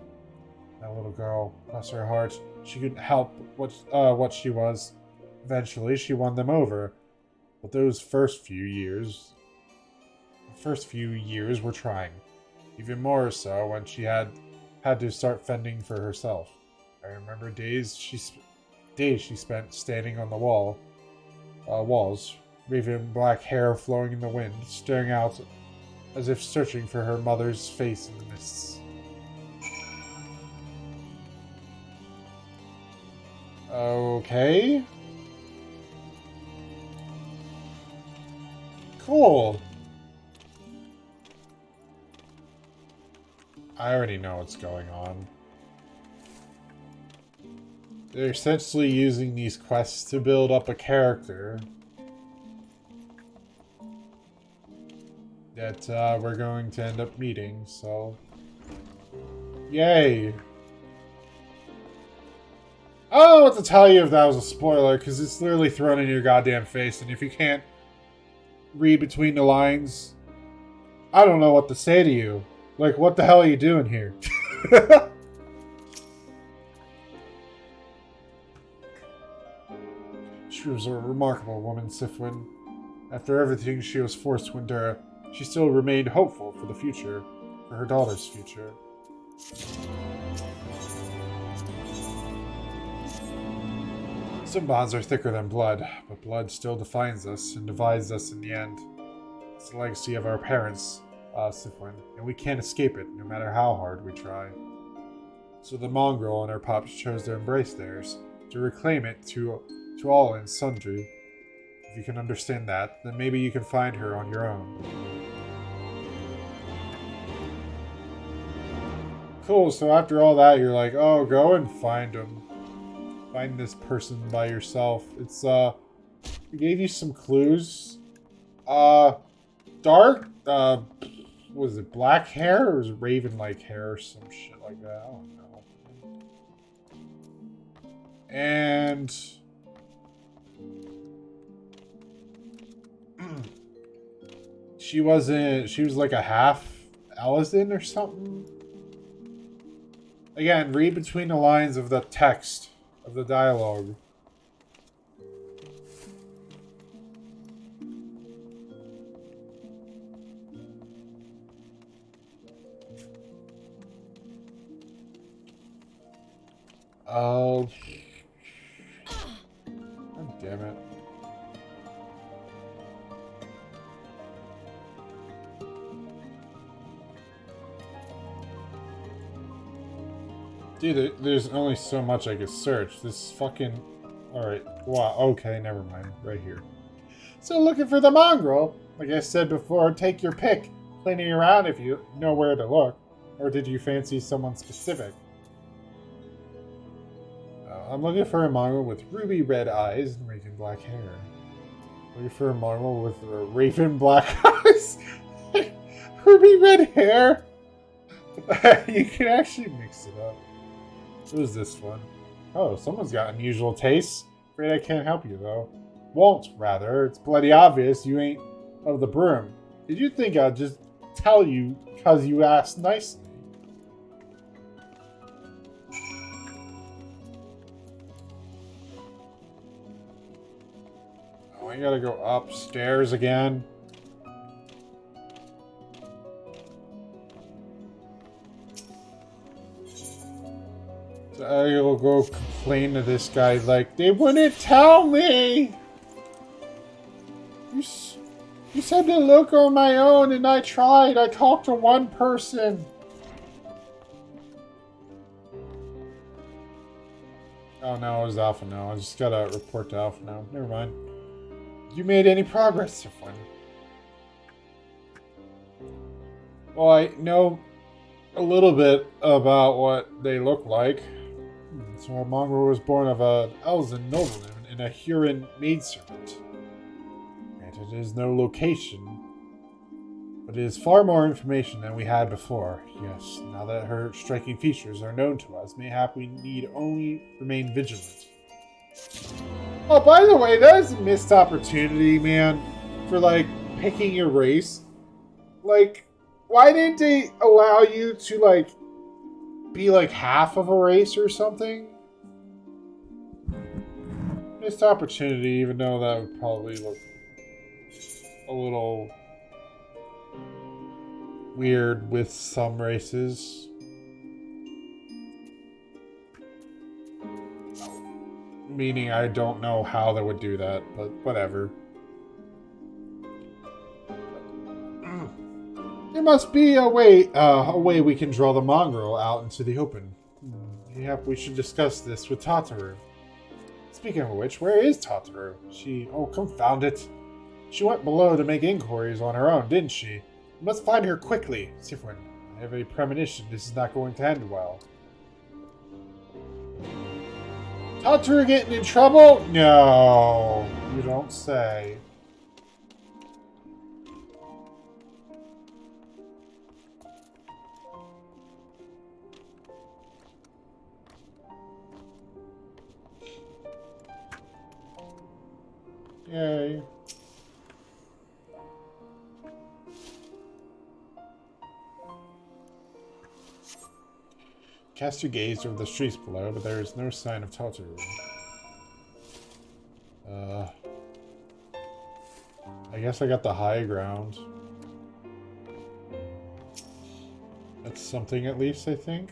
That little girl, bless her heart, she couldn't help what she was. Eventually, she won them over. But those first few years were trying. Even more so when she had to start fending for herself. I remember days she spent standing on the walls, raven black hair flowing in the wind, staring out as if searching for her mother's face in the mists. Okay. Cool. I already know what's going on. They're essentially using these quests to build up a character that we're going to end up meeting, so... Yay! I don't know what to tell you if that was a spoiler, because it's literally thrown in your goddamn face, and if you can't read between the lines, I don't know what to say to you. Like, what the hell are you doing here? She was a remarkable woman, Syphuin. After everything she was forced to endure, she still remained hopeful for the future, for her daughter's future. Some bonds are thicker than blood, but blood still defines us and divides us in the end. It's the legacy of our parents, Syphuin, and we can't escape it, no matter how hard we try. So the mongrel and her pups chose to embrace theirs, to reclaim it to all and sundry. If you can understand that, then maybe you can find her on your own. Cool, so after all that, you're like, oh, go and find him. Find this person by yourself. It's, we gave you some clues. Dark, was it black hair, or was it raven-like hair, or some shit like that? I don't know. And... she was like a half Alizin or something? Again, read between the lines of the text of the dialogue. Oh. God damn it. Dude, there's only so much I could search. This fucking... Alright, wow, okay, never mind. Right here. So looking for the mongrel? Like I said before, take your pick. Plenty around if you know where to look. Or did you fancy someone specific? I'm looking for a mongrel with ruby red eyes and raven black hair. Looking for a mongrel with raven black eyes, ruby red hair. You can actually mix it up. Who's this one? Oh, someone's got unusual tastes. Afraid I can't help you though. Won't, rather. It's bloody obvious you ain't of the broom. Did you think I'd just tell you because you asked nicely? Oh, I gotta go upstairs again. So I'll go complain to this guy like, they wouldn't tell me! You said to look on my own, and I tried. I talked to one person. Oh no, it was Alpha now. I just gotta report to Alpha now. Never mind. You made any progress, Syphuin? Well, I know a little bit about what they look like. So our mongrel was born of an Elzen nobleman and a Huron maidservant. Granted, it is no location, but it is far more information than we had before. Yes, now that her striking features are known to us, mayhap we need only remain vigilant. Oh, by the way, that is a missed opportunity, man, for, like, picking your race. Like, why didn't they allow you to, like, be, like, half of a race or something? Missed opportunity, even though that would probably look a little weird with some races. Meaning I don't know how they would do that, but whatever. There must be a way we can draw the mongrel out into the open. Yeah, we should discuss this with Tataru. Speaking of which, where is Tataru? Oh, confound it. She went below to make inquiries on her own, didn't she? We must find her quickly. Syphuin, I have a premonition this is not going to end well. Tataru getting in trouble? No, you don't say. Yay. Cast your gaze over the streets below, but there is no sign of Tataru. I guess I got the high ground. That's something at least, I think.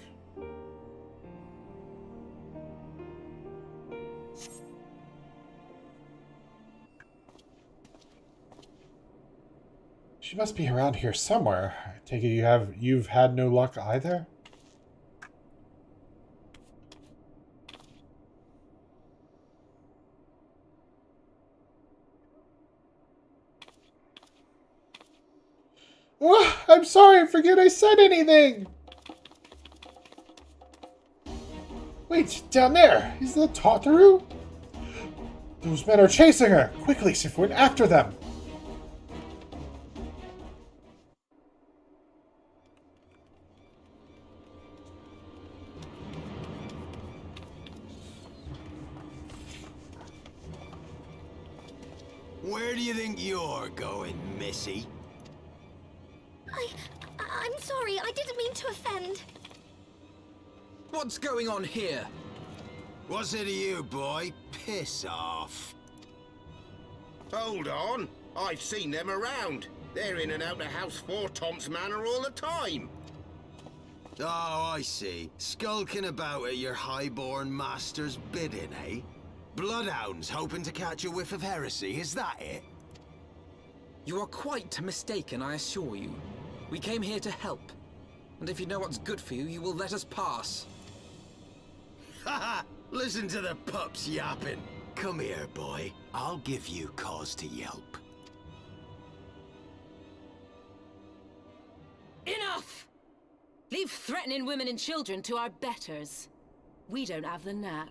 She must be around here somewhere. I take it you've had no luck either? Oh, I'm sorry, I forget I said anything! Wait, down there! Is that Tataru? Those men are chasing her! Quickly, Syphuin, after them! Where do you think you're going, Missy? I'm sorry, I didn't mean to offend. What's going on here? What's it to you, boy? Piss off. Hold on. I've seen them around. They're in and out of House 4 Tom's Manor all the time. Oh, I see. Skulking about at your highborn master's bidding, eh? Bloodhounds hoping to catch a whiff of heresy, is that it? You are quite mistaken, I assure you. We came here to help. And if you know what's good for you, you will let us pass. Haha! Listen to the pups yapping. Come here, boy. I'll give you cause to yelp. Enough! Leave threatening women and children to our betters. We don't have the knack.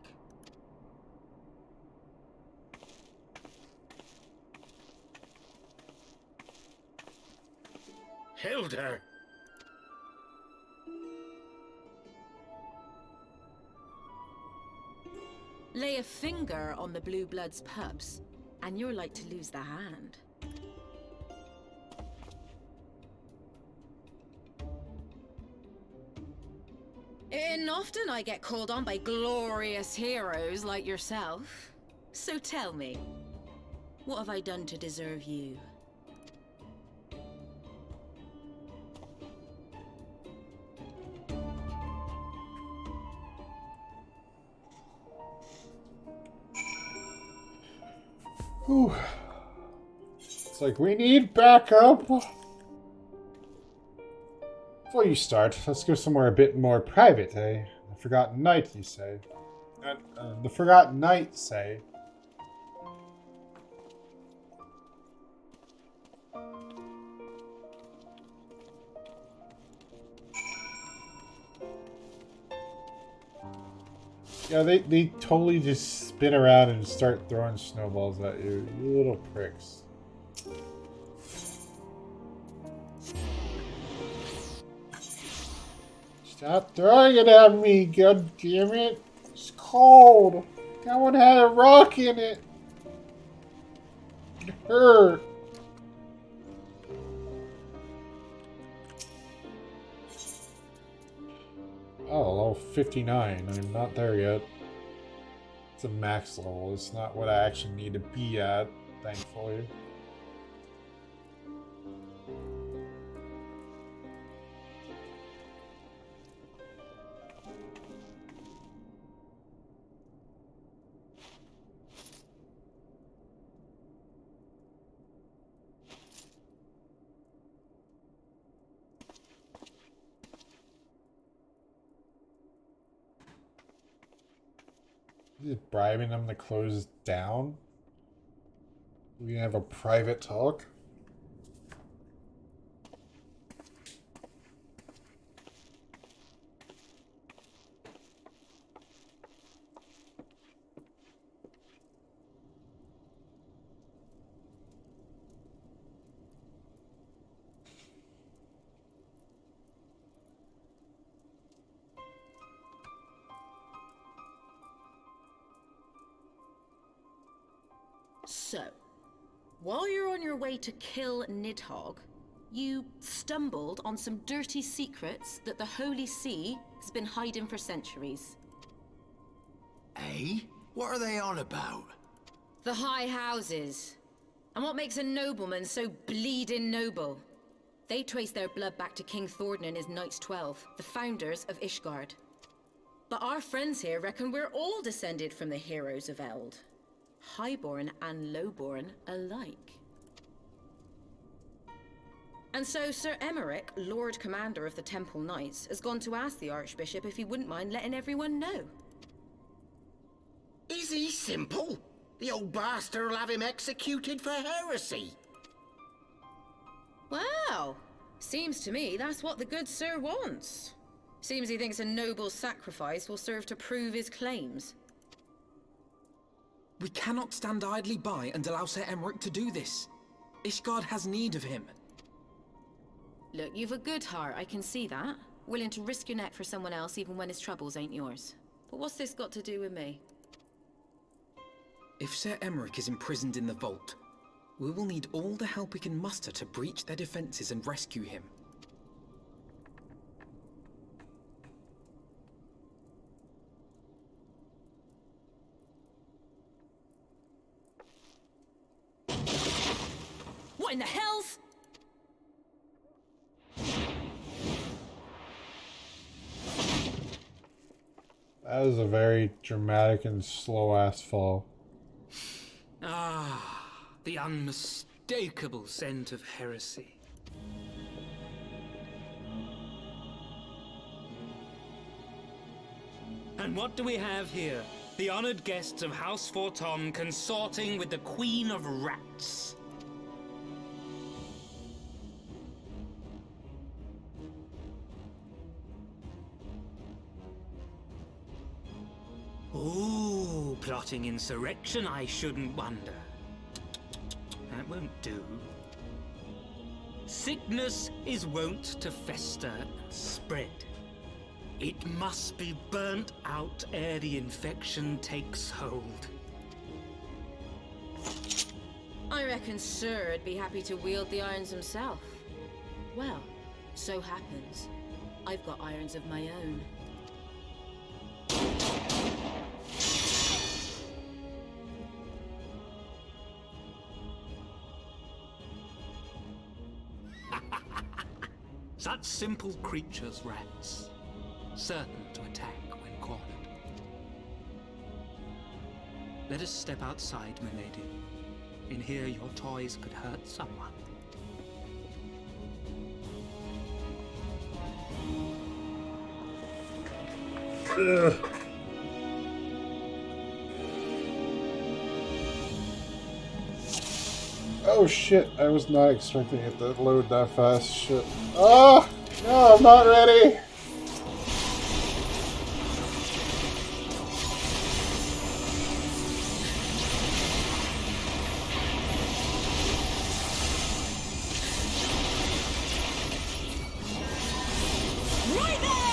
Hilda! Lay a finger on the Blue Blood's pups, and you're like to lose the hand. And often I get called on by glorious heroes like yourself. So tell me, what have I done to deserve you? Whew. It's like, we need backup. Before you start, let's go somewhere a bit more private, eh? The Forgotten Knight, you say? The Forgotten Knight, say? Yeah, they totally just spin around and start throwing snowballs at you. You little pricks. Stop throwing it at me, god damn it. It's cold. That one had a rock in it. It hurt. Oh, level 59. I'm not there yet. It's a max level. It's not what I actually need to be at, thankfully. Just bribing them to close down? We can have a private talk? So, while you're on your way to kill Nidhogg, you stumbled on some dirty secrets that the Holy See has been hiding for centuries. Eh? What are they on about? The High Houses. And what makes a nobleman so bleeding noble? They trace their blood back to King Thordan and his Knights 12, the founders of Ishgard. But our friends here reckon we're all descended from the heroes of Eld. Highborn and lowborn alike. And so Sir Emmerich, Lord Commander of the Temple Knights, has gone to ask the Archbishop if he wouldn't mind letting everyone know. Is he simple? The old bastard will have him executed for heresy. Well, seems to me that's what the good sir wants. Seems he thinks a noble sacrifice will serve to prove his claims. We cannot stand idly by and allow Sir Emmerich to do this. Ishgard has need of him. Look, you've a good heart, I can see that. Willing to risk your neck for someone else even when his troubles ain't yours. But what's this got to do with me? If Sir Emmerich is imprisoned in the vault, we will need all the help we can muster to breach their defenses and rescue him. What in the hell's? That was a very dramatic and slow-ass fall. Ah, the unmistakable scent of heresy. And what do we have here? The honored guests of House Forton consorting with the Queen of Rats. Ooh, plotting insurrection, I shouldn't wonder. That won't do. Sickness is wont to fester and spread. It must be burnt out ere the infection takes hold. I reckon Sir'd be happy to wield the irons himself. Well, so happens I've got irons of my own. Such simple creatures, rats. Certain to attack when cornered. Let us step outside, my lady. In here your toys could hurt someone. Ugh. Oh shit, I was not expecting it to load that fast. Shit. Oh! No, I'm not ready! Right there!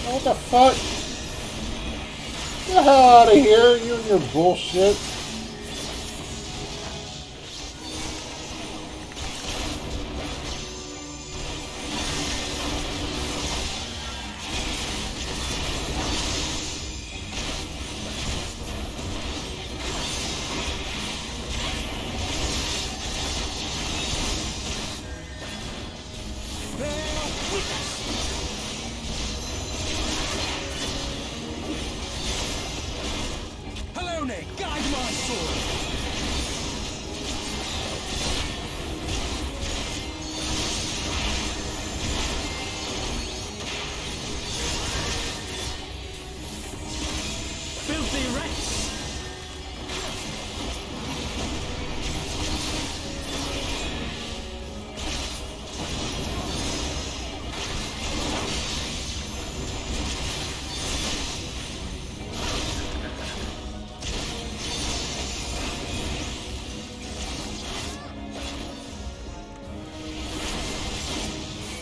What the fuck? Get the hell out of here, you and your bullshit. Guide my sword! Filthy wretch!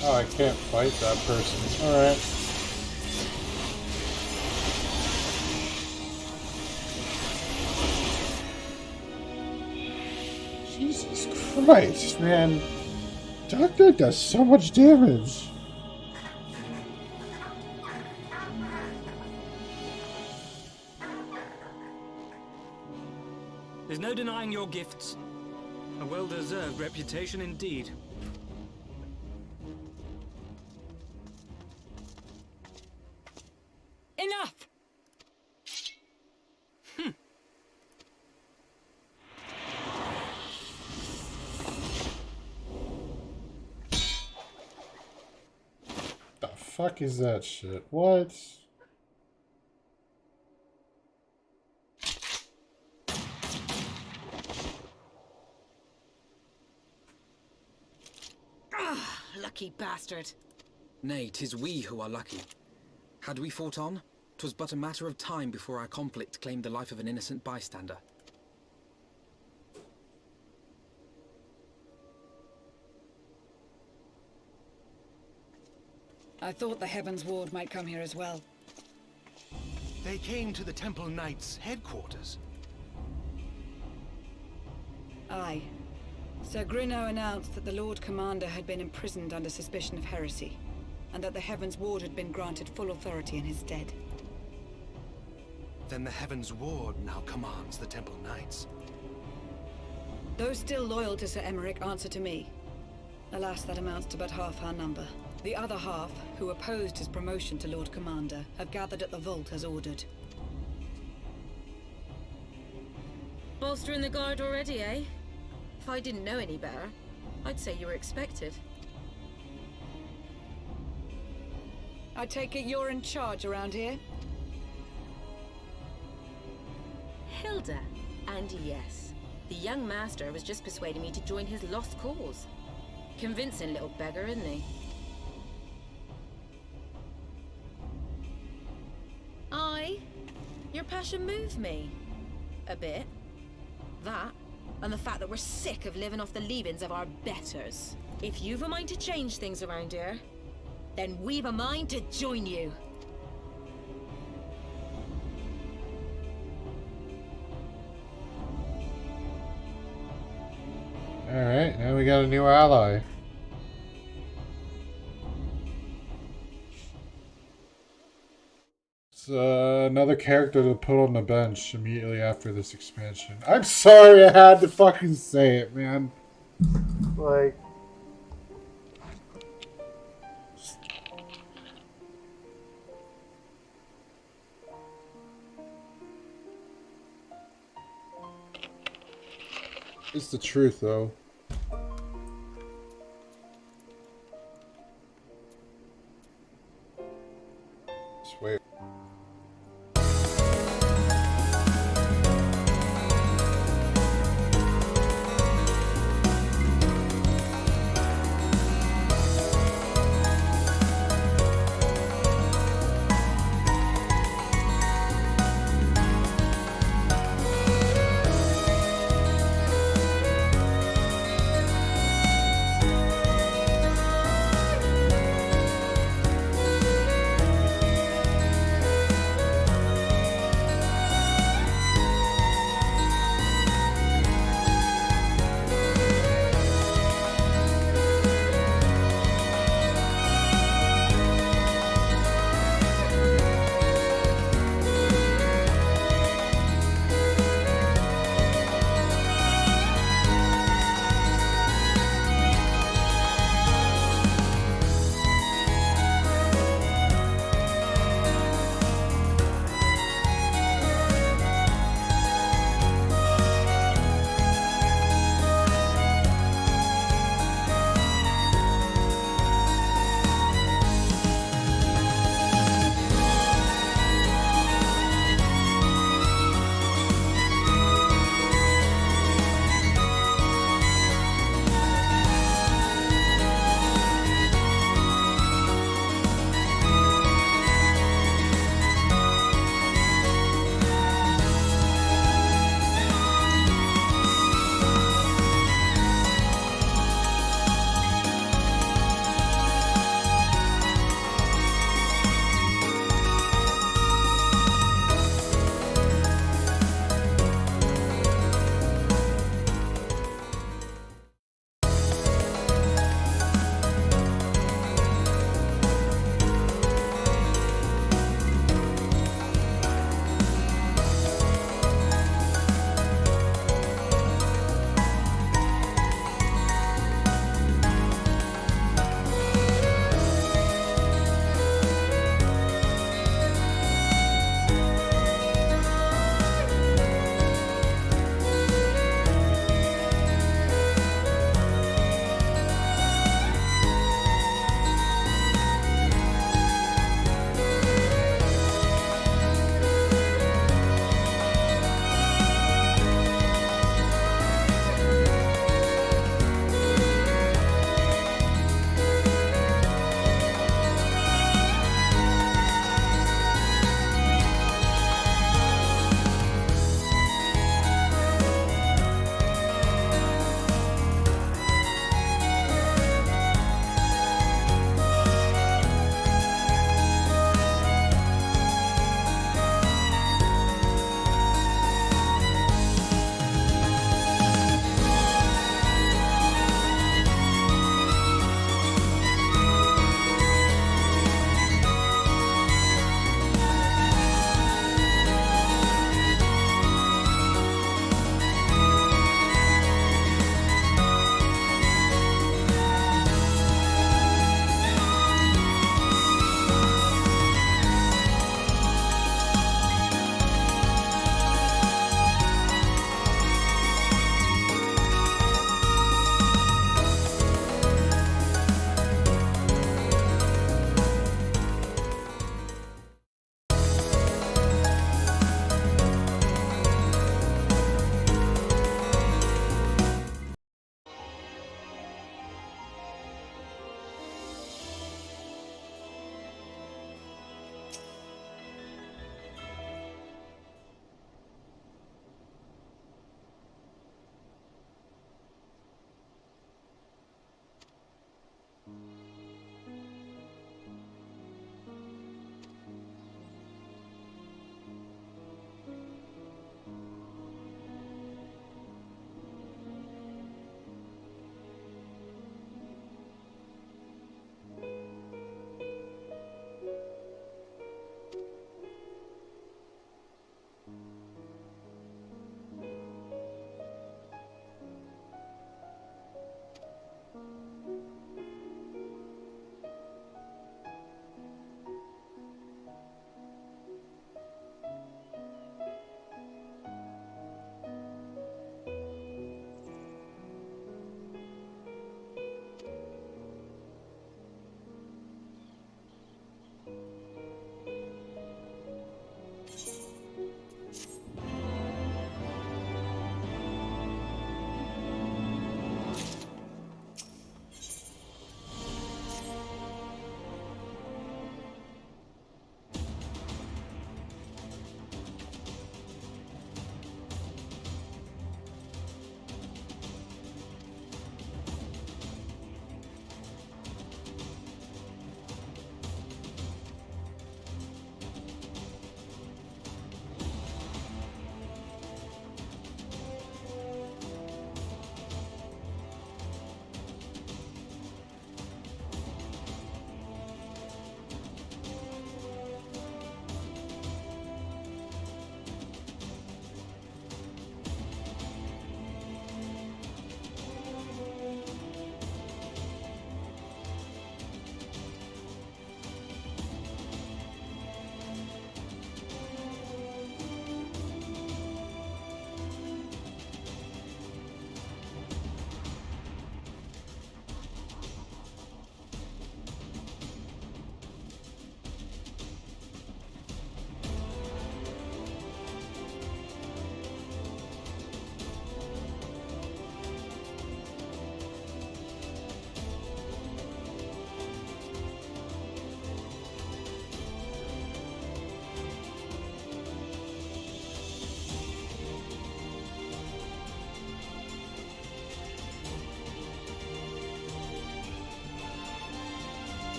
Oh, I can't fight that person. Alright. Jesus Christ, man. Doctor does so much damage. There's no denying your gifts. A well-deserved reputation indeed. Enough! The fuck is that shit? What? Lucky bastard. Nay, 'tis we who are lucky. Had we fought on, 'twas but a matter of time before our conflict claimed the life of an innocent bystander. I thought the Heavensward might come here as well. They came to the Temple Knights' headquarters. Aye. Sir Grinno announced that the Lord Commander had been imprisoned under suspicion of heresy, and that the Heavensward had been granted full authority in his stead. Then the Heavensward now commands the Temple Knights. Those still loyal to Sir Emmerich answer to me. Alas, that amounts to but half our number. The other half, who opposed his promotion to Lord Commander, have gathered at the vault as ordered. Bolstering the guard already, eh? If I didn't know any better, I'd say you were expected. I take it you're in charge around here? Hilda. And yes, the young master was just persuading me to join his lost cause. Convincing little beggar, isn't he? Your passion moved me. A bit. That, and the fact that we're sick of living off the leavings of our betters. If you've a mind to change things around here, then we've a mind to join you. Alright, now we got a new ally. It's another character to put on the bench immediately after this expansion. I'm sorry I had to fucking say it, man. Like... It's the truth, though. Just wait.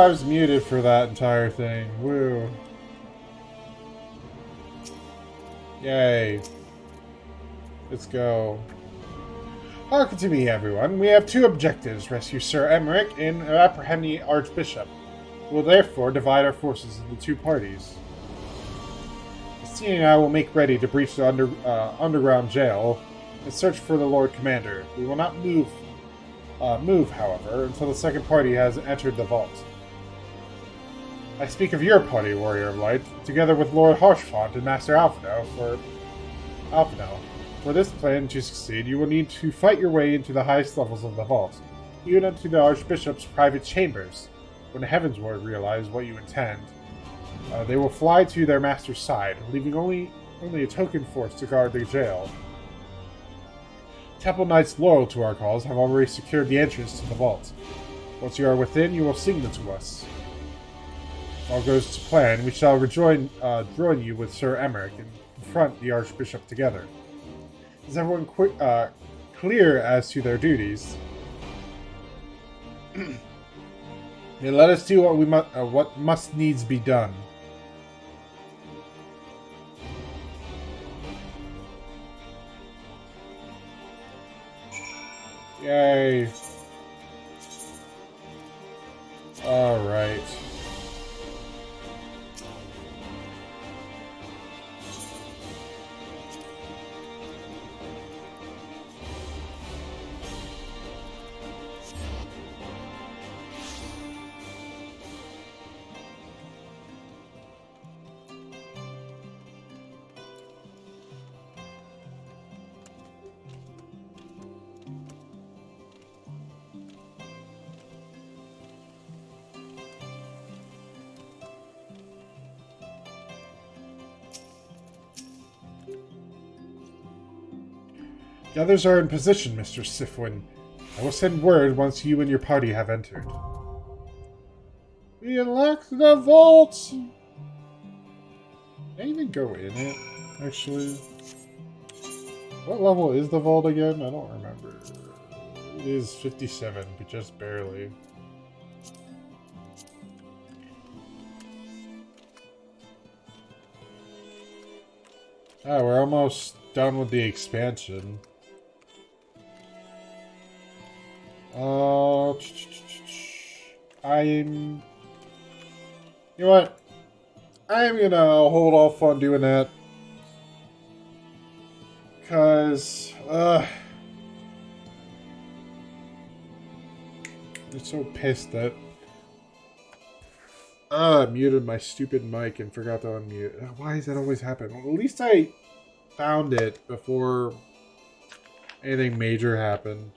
I was muted for that entire thing. Woo. Yay. Let's go. Hearken to me, everyone. We have two objectives: rescue Sir Emmerich and apprehend the Archbishop. We will therefore divide our forces into two parties. Christine and I will make ready to breach the underground jail and search for the Lord Commander. We will not move, however, until the second party has entered the vault. I speak of your party, Warrior of Light, together with Lord Harshfont and Master Alphino. For this plan to succeed, you will need to fight your way into the highest levels of the vault, even into the Archbishop's private chambers. When the Heavensward realize what you intend, they will fly to their master's side, leaving only a token force to guard the jail. Temple Knights loyal to our cause have already secured the entrance to the vault. Once you are within, you will signal to us. If all goes to plan, we shall join you with Sir Emmerich and confront the Archbishop together. Is everyone clear as to their duties? Then let us do what must needs be done. Yay. Alright. The others are in position, Mr. Syphuin. I will send word once you and your party have entered. We unlocked the vault! Can I even go in it, actually? What level is the vault again? I don't remember. It is 57, but just barely. Ah, we're almost done with the expansion. You know what? I'm gonna hold off on doing that. Cause, I'm so pissed that I muted my stupid mic and forgot to unmute. Why does that always happen? Well, at least I found it before anything major happened.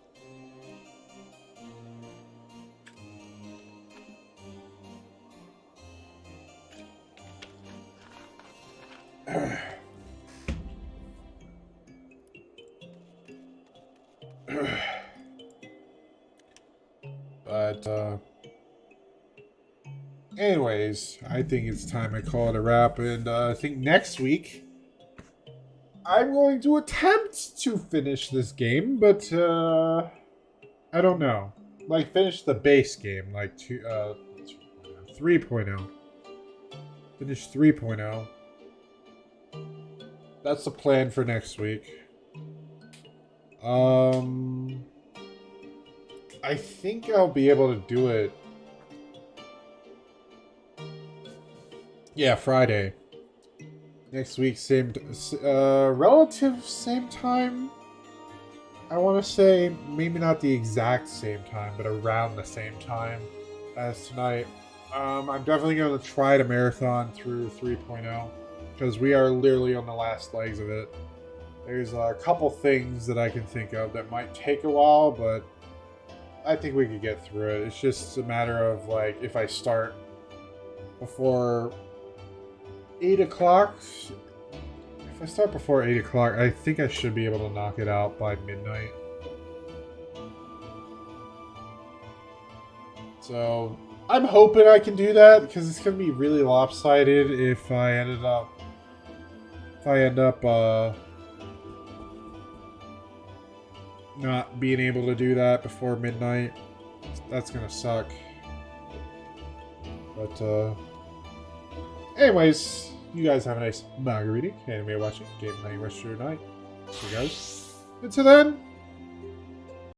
But, anyways, I think it's time I call it a wrap, and I think next week I'm going to attempt to finish this game, but I don't know. Like, finish the base game, like 3.0. Finish 3.0. That's the plan for next week. I think I'll be able to do it. Yeah, Friday. Next week, relative same time. I want to say maybe not the exact same time, but around the same time as tonight. I'm definitely going to try to marathon through 3.0 because we are literally on the last legs of it. There's a couple things that I can think of that might take a while, but I think we could get through it. It's just a matter of, like, if I start before 8 o'clock. If I start before 8 o'clock, I think I should be able to knock it out by midnight. So, I'm hoping I can do that, because it's going to be really lopsided if I end up not being able to do that before midnight. That's gonna suck. But, anyways, you guys have a nice manga reading, anime watching, game playing rest of your night. See you guys. Until then,